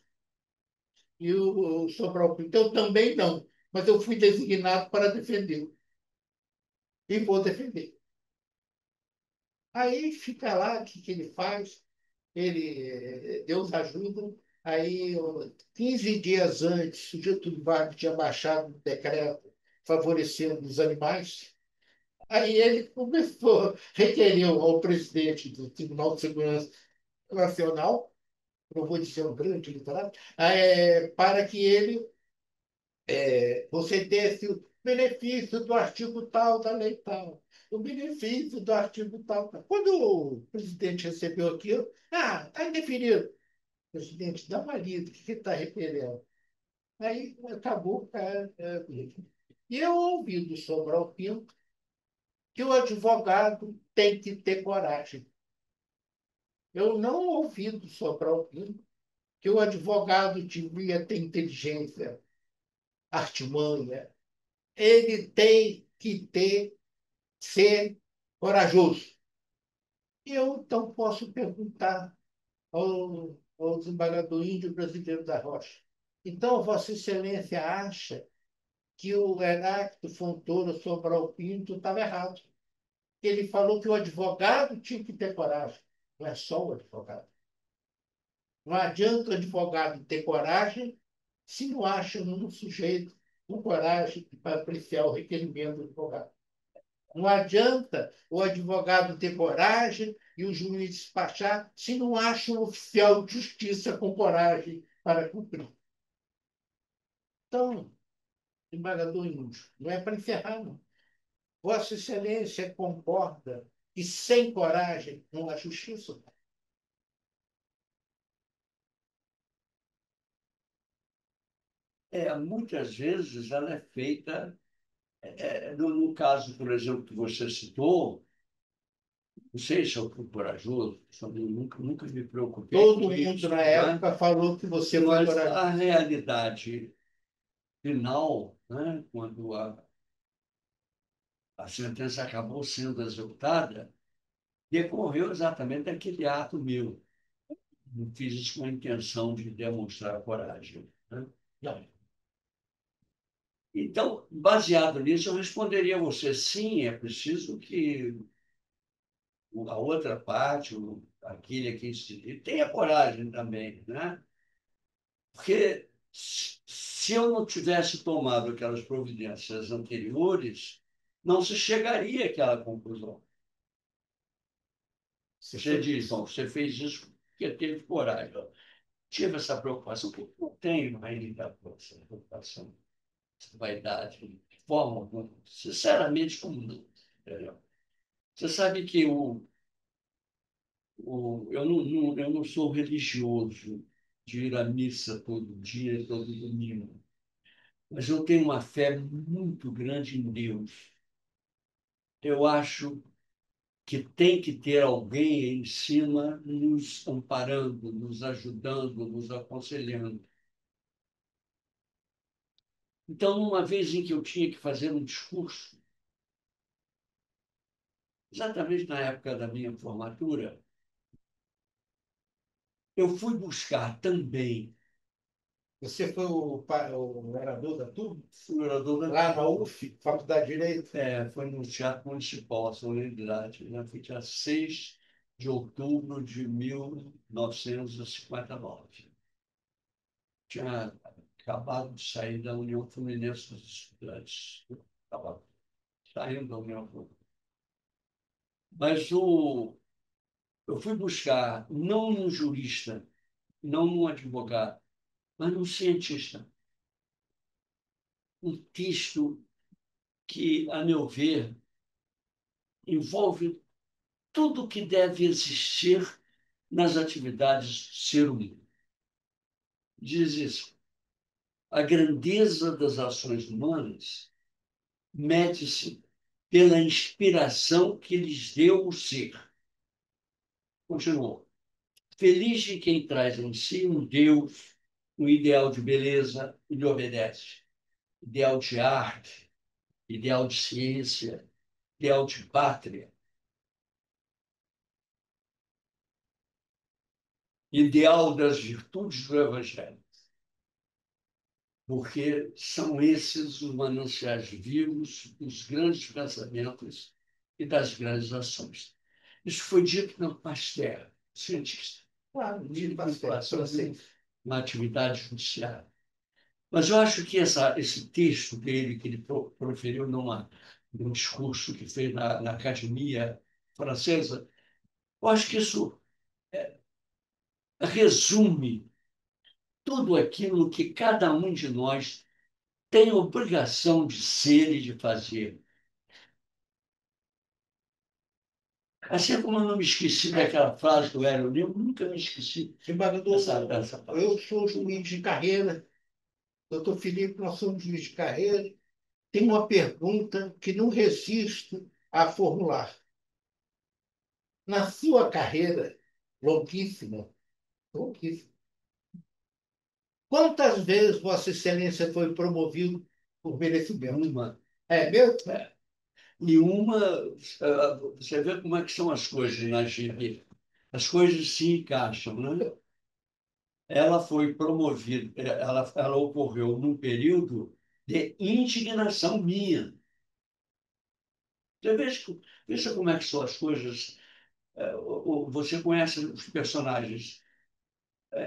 E o Sobral Pinto, eu também não. Mas eu fui designado para defendê-lo. E vou defender. Aí fica lá, o que, que ele faz? Deus ajuda. Aí, 15 dias antes, o Getúlio Vargas tinha baixado um decreto favorecendo os animais. Aí ele começou, requereu ao presidente do Tribunal de Segurança Nacional, não vou dizer um grande literário, para que ele você desse o benefício do artigo tal da lei tal, o benefício do artigo tal, tal. Quando o presidente recebeu aquilo, está indefinido. Presidente, dá uma lida, o que está requerendo? Aí acabou. E eu ouvi do Sobral Pinto que o advogado tem que ter coragem. Eu não ouvi do Sobral Pinto que o advogado devia ter inteligência, artimanha. Ele tem que ser corajoso. E eu, então, posso perguntar ao desembargador índio brasileiro da Rocha. Então, Vossa Excelência acha que o Heráclito Fontoura Sobral Pinto estava errado? Ele falou que o advogado tinha que ter coragem. Não é só o advogado. Não adianta o advogado ter coragem se não acha no sujeito com coragem para apreciar o requerimento do advogado. Não adianta o advogado ter coragem e o juiz despachar se não acha um oficial de justiça com coragem para cumprir. Então, embargador Índio, não é para encerrar, não. Vossa Excelência concorda que sem coragem não há justiça? Muitas vezes ela é feita, no caso, por exemplo, que você citou, não sei se eu fui corajoso, nunca me preocupei Todo com mundo isso, na né? época falou que você foi Mas corajoso. a realidade final, né, quando a sentença acabou sendo executada, decorreu exatamente daquele ato meu. Não fiz isso com a intenção de demonstrar coragem, né? Não. Então, baseado nisso, eu responderia a você: sim, é preciso que a outra parte, aquele a quem se tenha coragem também, né? Porque se eu não tivesse tomado aquelas providências anteriores, não se chegaria àquela conclusão. Você diz, bom, você fez isso porque teve coragem. Eu tive essa preocupação, porque não tenho ainda essa preocupação, essa vaidade, de forma alguma. Sinceramente, como não. Entendeu? Você sabe que eu não sou religioso de ir à missa todo dia, todo domingo, mas eu tenho uma fé muito grande em Deus. Eu acho que tem que ter alguém aí em cima nos amparando, nos ajudando, nos aconselhando. Então, uma vez em que eu tinha que fazer um discurso, exatamente na época da minha formatura, eu fui buscar também Você foi o orador da turma? o orador da Lá na UF, Faculdade de Direito? foi no Teatro Municipal, a solenidade, né? Foi dia 6 de outubro de 1959. Tinha acabado de sair da União Fluminense dos Estudantes. Estava saindo da União Fluminense. Mas eu fui buscar, não num jurista, não num advogado, mas num cientista. Um texto que, a meu ver, envolve tudo o que deve existir nas atividades do ser humano. Diz isso. A grandeza das ações humanas mede-se pela inspiração que lhes deu o ser. Continuou. Feliz de quem traz em si um Deus, um ideal de beleza e lhe obedece. Ideal de arte, ideal de ciência, ideal de pátria, ideal das virtudes do Evangelho. Porque são esses os mananciais vivos dos grandes pensamentos e das grandes ações. Isso foi dito no Pasteur, cientista, Claro, de na atividade judiciária. Mas eu acho que esse texto dele, que ele proferiu num discurso que fez na Academia Francesa, eu acho que isso resume tudo aquilo que cada um de nós tem obrigação de ser e de fazer. Assim como eu não me esqueci daquela frase do Hélio Lima, nunca me esqueci dessa frase. Eu sou juiz de carreira, doutor Felipe, nós somos juiz de carreira. Tem uma pergunta que não resisto a formular. Na sua carreira longuíssima, longuíssima, quantas vezes Vossa Excelência foi promovido por merecimento? Uma, É mesmo? e uma, você vê como é que são as coisas na GB. As coisas se encaixam, né? Ela foi promovida, ela ocorreu num período de indignação minha. Você veja como é que são as coisas. Você conhece os personagens.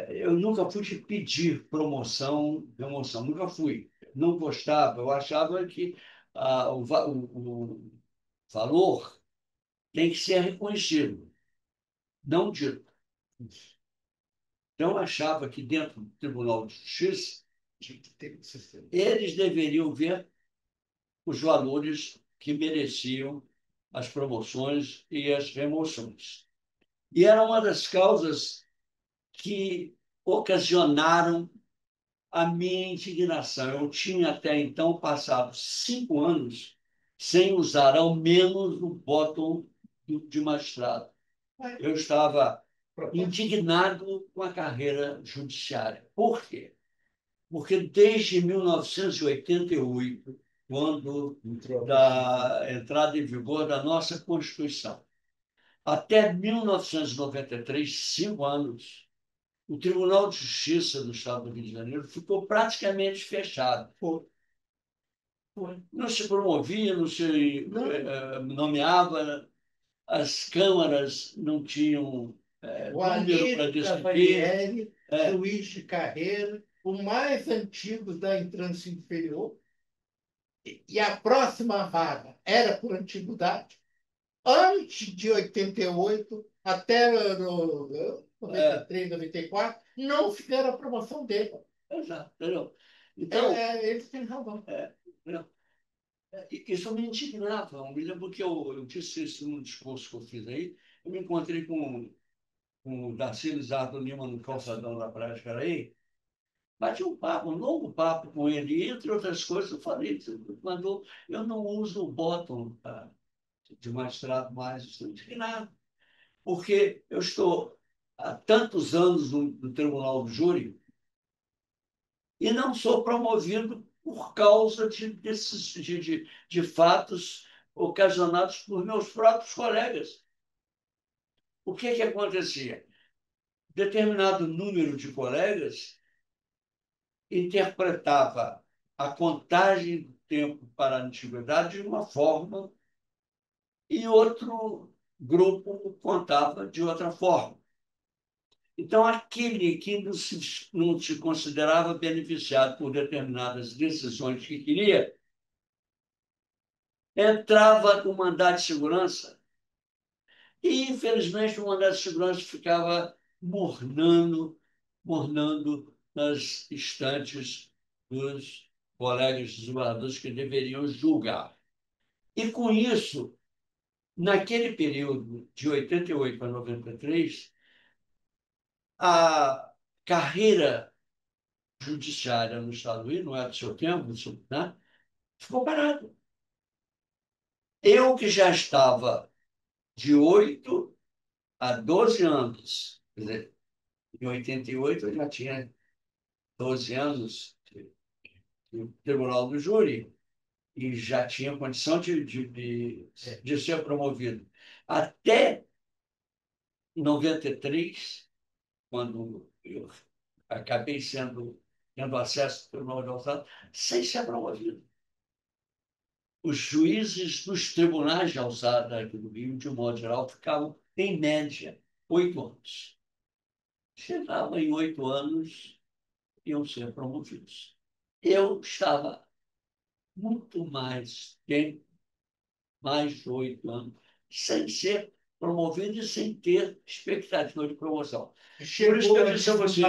Eu nunca fui te pedir promoção, remoção, nunca fui. Não gostava, eu achava que o valor tem que ser reconhecido, não dito. Então, eu achava que dentro do Tribunal de Justiça, eles deveriam ver os valores que mereciam as promoções e as remoções. E era uma das causas que ocasionaram a minha indignação. Eu tinha até então passado 5 anos sem usar ao menos o botão de magistrado. Eu estava indignado com a carreira judiciária. Por quê? Porque desde 1988, quando da entrada em vigor da nossa Constituição, até 1993, 5 anos, o Tribunal de Justiça do Estado do Rio de Janeiro ficou praticamente fechado. Não se promovia, não se nomeava, as câmaras não tinham O número para Alírio decidir. Cavalieri, juiz de carreira, o mais antigo da entrância inferior, e a próxima vaga era por antiguidade. Antes de 88, até 93, 94, não fizeram a promoção dele. Exato, entendeu? Então, Eles têm razão. não, isso me indignava. Eu me lembro que eu disse isso num discurso que eu fiz aí. Eu me encontrei com o Darcy Lizardo Lima no calçadão da Praia de Caraí. Bati um papo, um longo papo com ele. E, entre outras coisas, eu falei, mandou, eu não uso o bottom de magistrado mais, estou indignado. Porque eu estou há tantos anos no Tribunal do Júri e não sou promovido por causa de fatos ocasionados por meus próprios colegas. O que acontecia? Determinado número de colegas interpretava a contagem do tempo para a antiguidade de uma forma e outro grupo contava de outra forma. Então, aquele que não se considerava beneficiado por determinadas decisões que queria, entrava no mandado de segurança e, infelizmente, o mandado de segurança ficava mornando nas estantes dos colegas desembargadores que deveriam julgar. E, com isso, naquele período de 88 a 93, a carreira judiciária no Estado do Rio, não é do seu tempo, né? Ficou parado. Eu que já estava de 8 a 12 anos, quer dizer, Em 88, eu já tinha 12 anos no Tribunal do Júri e já tinha condição de ser promovido. Até 93, quando eu acabei tendo acesso ao Tribunal de Alçada, sem ser promovido. Os juízes dos tribunais de alçada aqui do Rio, de um modo geral, ficavam, em média, 8 anos. Chegava em 8 anos, iam ser promovidos. Eu estava muito mais tempo, mais de 8 anos, sem ser promovido e sem ter expectativa de promoção. Por isso que eu disse a você,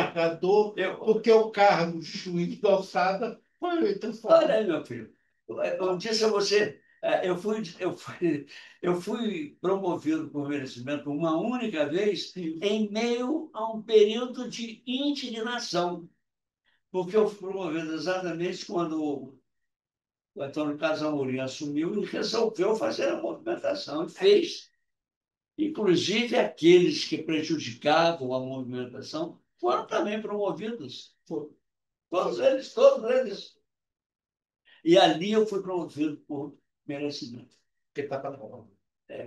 porque o cargo de juiz da alçada foi transformado. olha aí, meu filho, eu disse a você, eu fui promovido por merecimento uma única vez em meio a um período de indignação, porque eu fui promovido exatamente quando o Antônio Casamorim assumiu e resolveu fazer a movimentação, e fez. Inclusive, aqueles que prejudicavam a movimentação foram também promovidos. Todos eles, todos eles. E ali eu fui promovido por merecimento.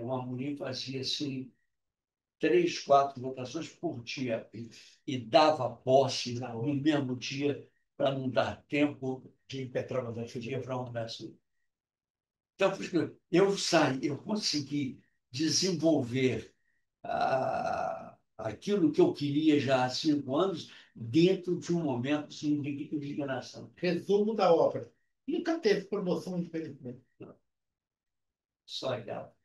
O Amorim fazia assim 3, 4 votações por dia e dava posse no mesmo dia para não dar tempo de ir para uma das. Então, eu consegui desenvolver aquilo que eu queria já há 5 anos dentro de um momento assim, de indignação. Resumo da obra. Nunca teve promoção de merecimento. Só ela.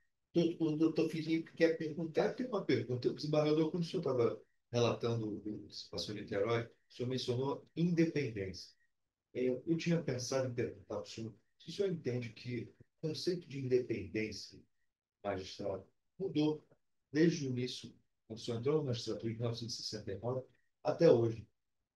O doutor Felipe quer perguntar. Tem uma pergunta. O desembargador, quando o senhor estava relatando o que se passou em Niterói, o senhor mencionou independência. Eu tinha pensado em perguntar para o senhor se o senhor entende que o conceito de independência magistrado mudou desde o início, quando o senhor entrou na magistratura em 1969, até hoje.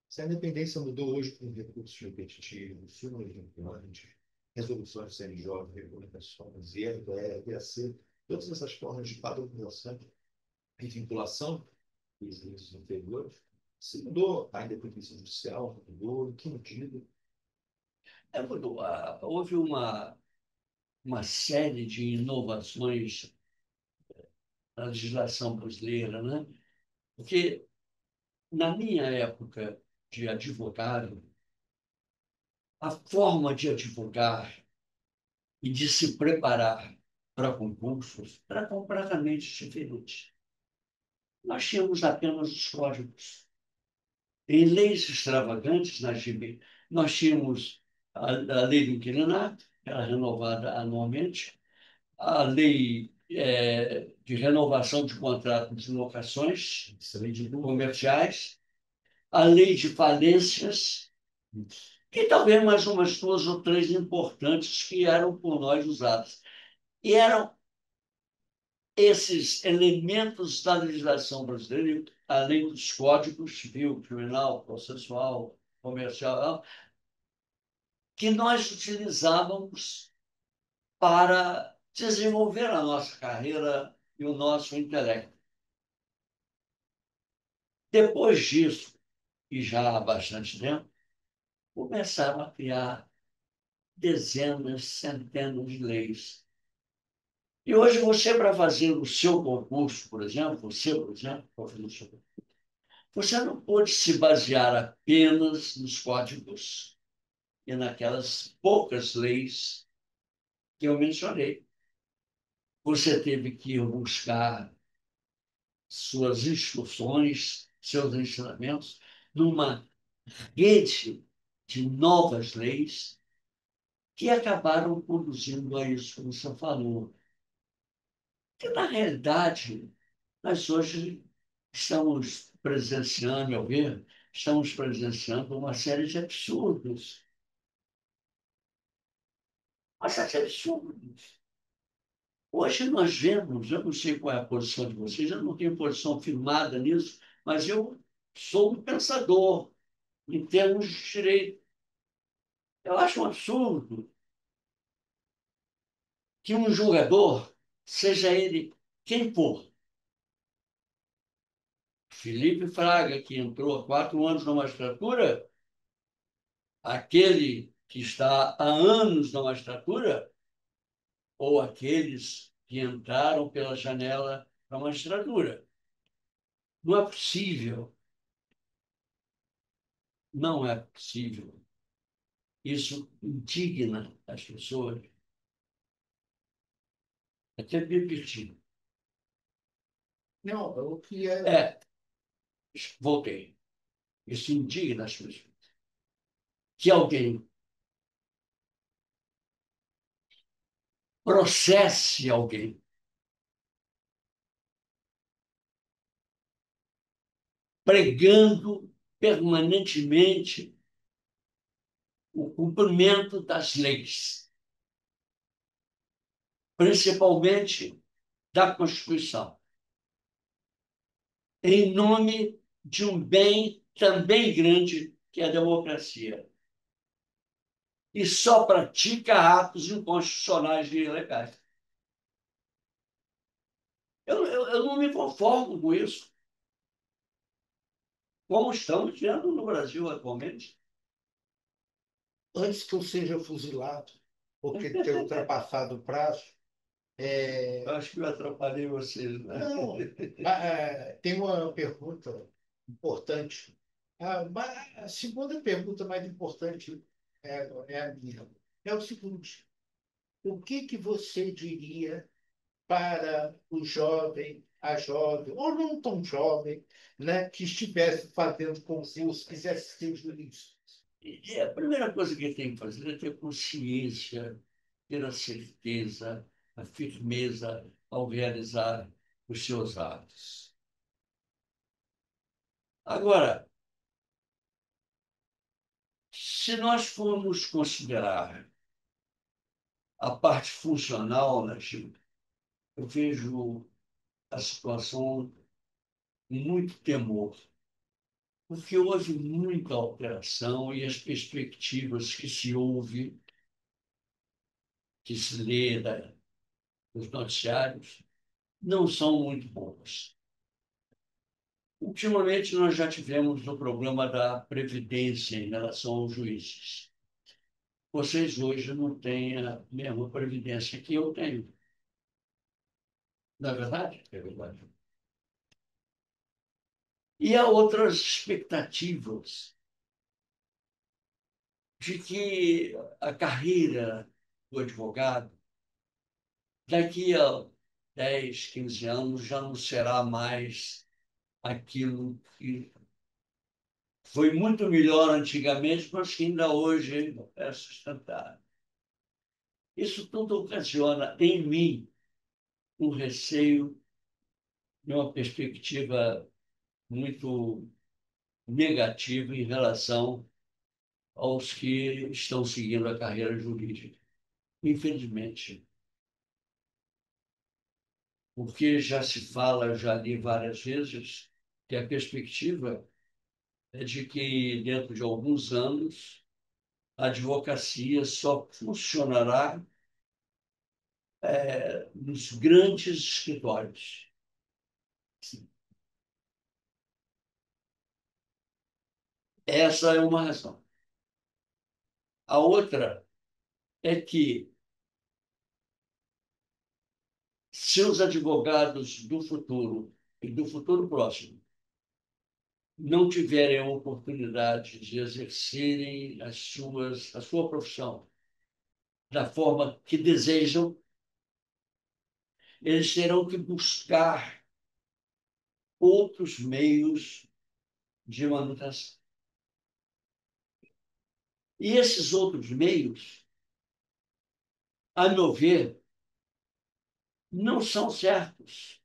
Se a independência mudou hoje com recursos repetitivos, súmulas vinculantes, resoluções do CNJ, regulamentações, IRBR, VAC, todas essas formas de padronização e vinculação dos juízes inferiores, se mudou a independência judicial, mudou, em que medida? Mudou. Houve uma série de inovações na legislação brasileira, né? Porque na minha época de advogado, a forma de advogar e de se preparar para concursos era completamente diferente. Nós tínhamos apenas os códigos. Em leis extravagantes na GB, nós tínhamos a lei do inquilinato, que era renovada anualmente, a lei de renovação de contratos de locações comerciais, a lei de falências, e talvez mais umas 2 ou 3 importantes que eram por nós usadas. E eram esses elementos da legislação brasileira, além dos códigos civil, criminal, processual, comercial, que nós utilizávamos para desenvolver a nossa carreira e o nosso intelecto. Depois disso, e já há bastante tempo, começaram a criar dezenas, centenas de leis. E hoje você, para fazer o seu concurso, por exemplo, para fazer o seu concurso, você não pode se basear apenas nos códigos e naquelas poucas leis que eu mencionei. Você teve que ir buscar suas instruções, seus ensinamentos, numa rede de novas leis que acabaram conduzindo a isso que você falou. Que, na realidade, nós hoje estamos presenciando, ao ver, estamos presenciando uma série de absurdos. Uma série de absurdos. Hoje nós vemos, eu não sei qual é a posição de vocês, eu não tenho posição firmada nisso, mas eu sou um pensador em termos de direito. Eu acho um absurdo que um julgador, seja ele quem for, Felipe Fraga, que entrou há 4 anos na magistratura, aquele que está há anos na magistratura, ou aqueles que entraram pela janela da magistratura. Não é possível, não é possível. Isso indigna as pessoas. Até me perdi. Não, o que é. É, voltei. Isso indigna as pessoas. Que alguém processe alguém pregando permanentemente o cumprimento das leis, principalmente da Constituição, em nome de um bem também grande, que é a democracia. E só pratica atos inconstitucionais e ilegais. Eu não me conformo com isso, como estamos vendo no Brasil atualmente. Antes que eu seja fuzilado, porque ter ultrapassado o prazo, Eu acho que eu atrapalhei vocês, né? não, tem uma pergunta importante. A segunda pergunta mais importante é a minha. É o seguinte: o que você diria para o jovem, a jovem, ou não tão jovem, né, que estivesse fazendo concurso, quisesse ser jurista? E a primeira coisa que ele tem que fazer é ter consciência, ter a certeza, a firmeza ao realizar os seus atos. Agora, se nós formos considerar a parte funcional, né, Chico, eu vejo a situação com muito temor, porque houve muita alteração e as perspectivas que se ouve, que se lê nos noticiários, não são muito boas. Ultimamente, nós já tivemos o problema da Previdência em relação aos juízes. Vocês hoje não têm a mesma Previdência que eu tenho. Não é verdade? É verdade. E há outras expectativas de que a carreira do advogado, daqui a 10, 15 anos, já não será mais aquilo que foi muito melhor antigamente, mas que ainda hoje é sustentável. Isso tudo ocasiona em mim um receio e uma perspectiva muito negativa em relação aos que estão seguindo a carreira jurídica. Infelizmente, porque já se fala, já li várias vezes, que a perspectiva é de que, dentro de alguns anos, a advocacia só funcionará nos grandes escritórios. Essa é uma razão. A outra é que, se os advogados do futuro e do futuro próximo não tiverem a oportunidade de exercerem a sua profissão da forma que desejam, eles terão que buscar outros meios de manutenção. E esses outros meios, a meu ver, não são certos,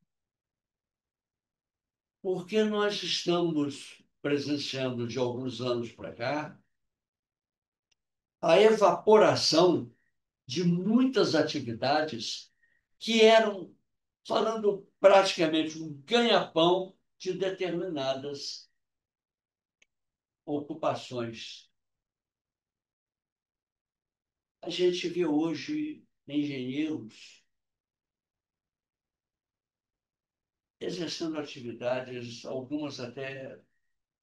porque nós estamos presenciando, de alguns anos para cá, a evaporação de muitas atividades que eram, falando praticamente, um ganha-pão de determinadas ocupações. A gente vê hoje engenheiros exercendo atividades, algumas até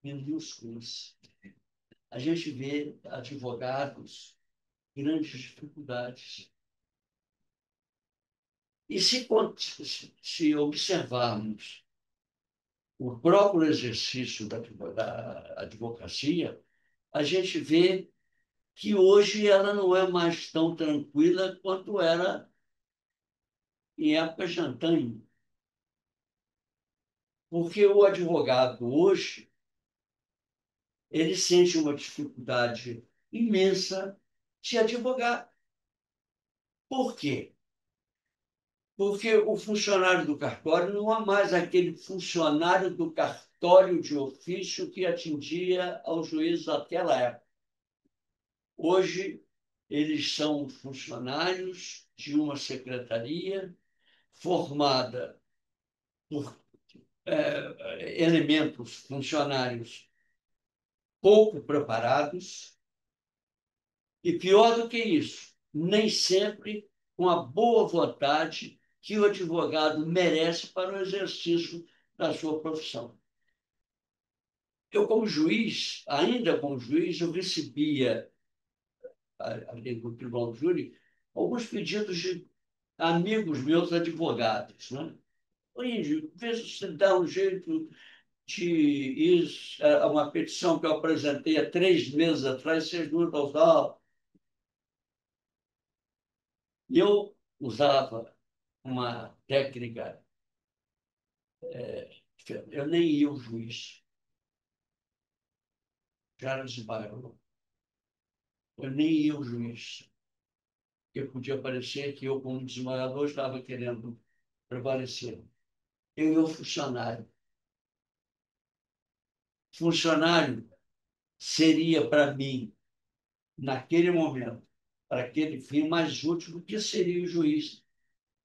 minúsculas. A gente vê advogados grandes dificuldades. E se observarmos o próprio exercício da advocacia, a gente vê que hoje ela não é mais tão tranquila quanto era em épocas de antanho. Porque o advogado hoje, ele sente uma dificuldade imensa de advogar. Por quê? Porque o funcionário do cartório não é mais aquele funcionário do cartório de ofício que atendia aos juízes daquela época. Hoje, eles são funcionários de uma secretaria formada por elementos funcionários pouco preparados e, pior do que isso, nem sempre com a boa vontade que o advogado merece para o exercício da sua profissão. Eu, como juiz, ainda como juiz, eu recebia, ali no tribunal do júri, alguns pedidos de amigos meus advogados, né? Índio, vê se você dá um jeito de ir a uma petição que eu apresentei há 3 meses atrás, ser junto aos autos. E eu usava uma técnica, eu nem ia ao juiz, Charles Byron, eu nem ia ao juiz, porque podia parecer que eu, como desembargador, estava querendo prevalecer. Eu ia ao funcionário. Funcionário seria para mim, naquele momento, para aquele fim, mais útil do que seria o juiz.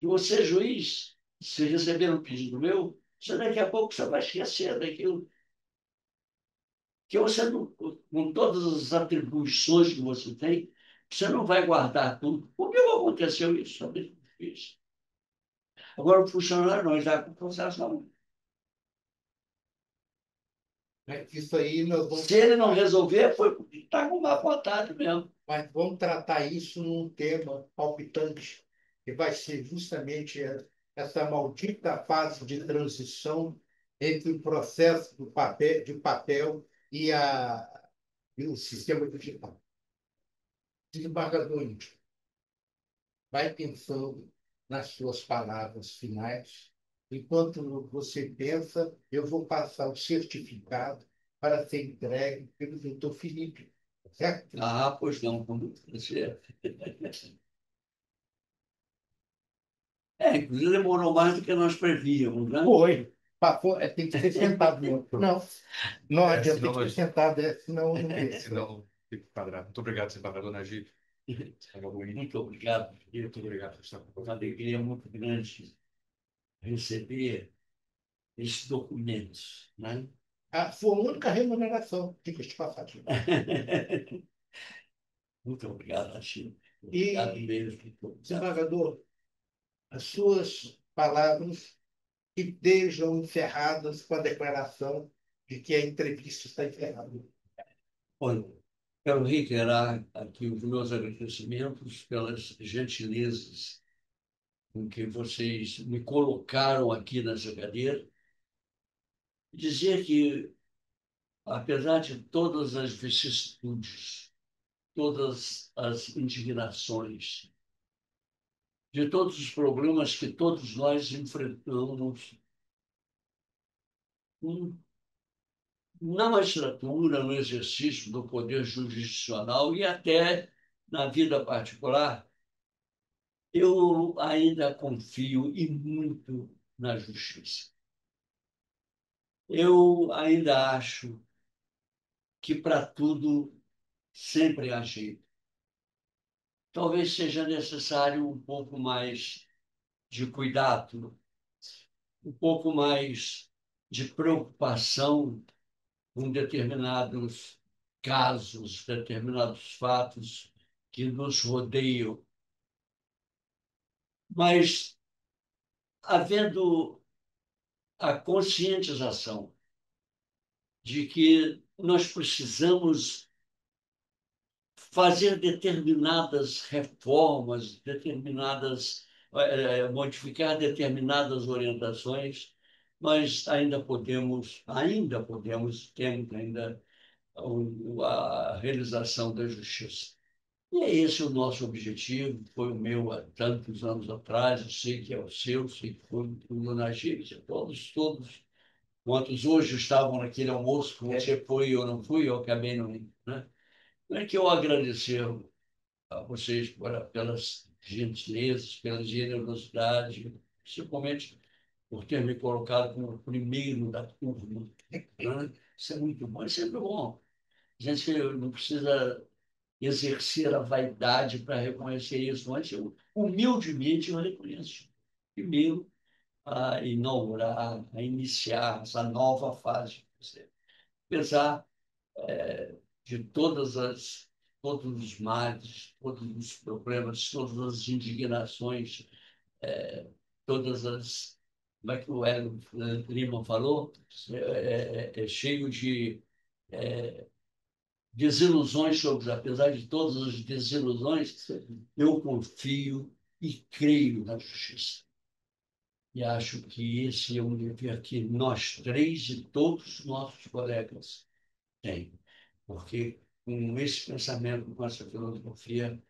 E você, juiz, se receber um pedido meu, você daqui a pouco você vai esquecer daquilo. Que você, não, com todas as atribuições que você tem, você não vai guardar tudo. Por que aconteceu isso? Sabe? Isso. Agora, o funcionário não, já com o processo não. Isso aí nós vamos. Se ele não resolver, foi porque está com má vontade mesmo. Mas vamos tratar isso num tema palpitante, que vai ser justamente essa maldita fase de transição entre o processo de papel e o sistema digital. Desembargador Índio, vai pensando nas suas palavras finais. Enquanto você pensa, eu vou passar o certificado para ser entregue pelo doutor Felipe, certo? Ah, pois não, como você. Inclusive demorou mais do que nós prevíamos, né? Foi. Passou, tem que ser sentado mesmo. Não adianta senão ter que ser sentado, senão não vê. Senão fica quadrado. Muito obrigado, desembargador Najib. Muito obrigado. Muito obrigado por estar Uma conosco. alegria muito grande receber esses documentos, né? A sua única remuneração, diga de passagem. Muito obrigado, Chico. Obrigado mesmo. Desembargador, as suas palavras que estejam encerradas com a declaração de que a entrevista está encerrada. Olha, quero reiterar aqui os meus agradecimentos pelas gentilezas com que vocês me colocaram aqui nessa cadeira. Dizer que, apesar de todas as vicissitudes, todas as indignações, de todos os problemas que todos nós enfrentamos na magistratura, no exercício do poder jurisdicional e até na vida particular, eu ainda confio e muito na justiça. Eu ainda acho que para tudo sempre há jeito. Talvez seja necessário um pouco mais de cuidado, um pouco mais de preocupação com determinados casos, determinados fatos que nos rodeiam. Mas, havendo a conscientização de que nós precisamos fazer determinadas reformas, modificar determinadas orientações, mas temos ainda a realização da justiça. E é esse o nosso objetivo, foi o meu há tantos anos atrás, eu sei que é o seu, sei que foi o do Najib, todos, quantos hoje estavam naquele almoço, que você foi ou não fui, eu acabei não indo, né? Não é que eu agradecer a vocês pelas gentilezas, pela generosidade, principalmente por ter me colocado como o primeiro da turma, né? Isso é muito bom, é sempre bom. A gente não precisa exercer a vaidade para reconhecer isso, mas humildemente eu reconheço. Primeiro, a inaugurar, a iniciar essa nova fase de você. Apesar de todos os males, todos os problemas, todas as indignações, todas as. Como é que o Hélio Lima falou? É cheio de desilusões sobre, apesar de todas as desilusões, eu confio e creio na justiça. E acho que esse é um dever que nós três e todos os nossos colegas têm. Porque com esse pensamento, com essa filosofia,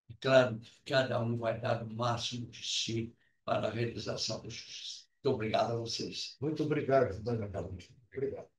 é claro que cada um vai dar o máximo de si para a realização da justiça. Muito obrigado a vocês. Muito obrigado, dona Carolina. Obrigado.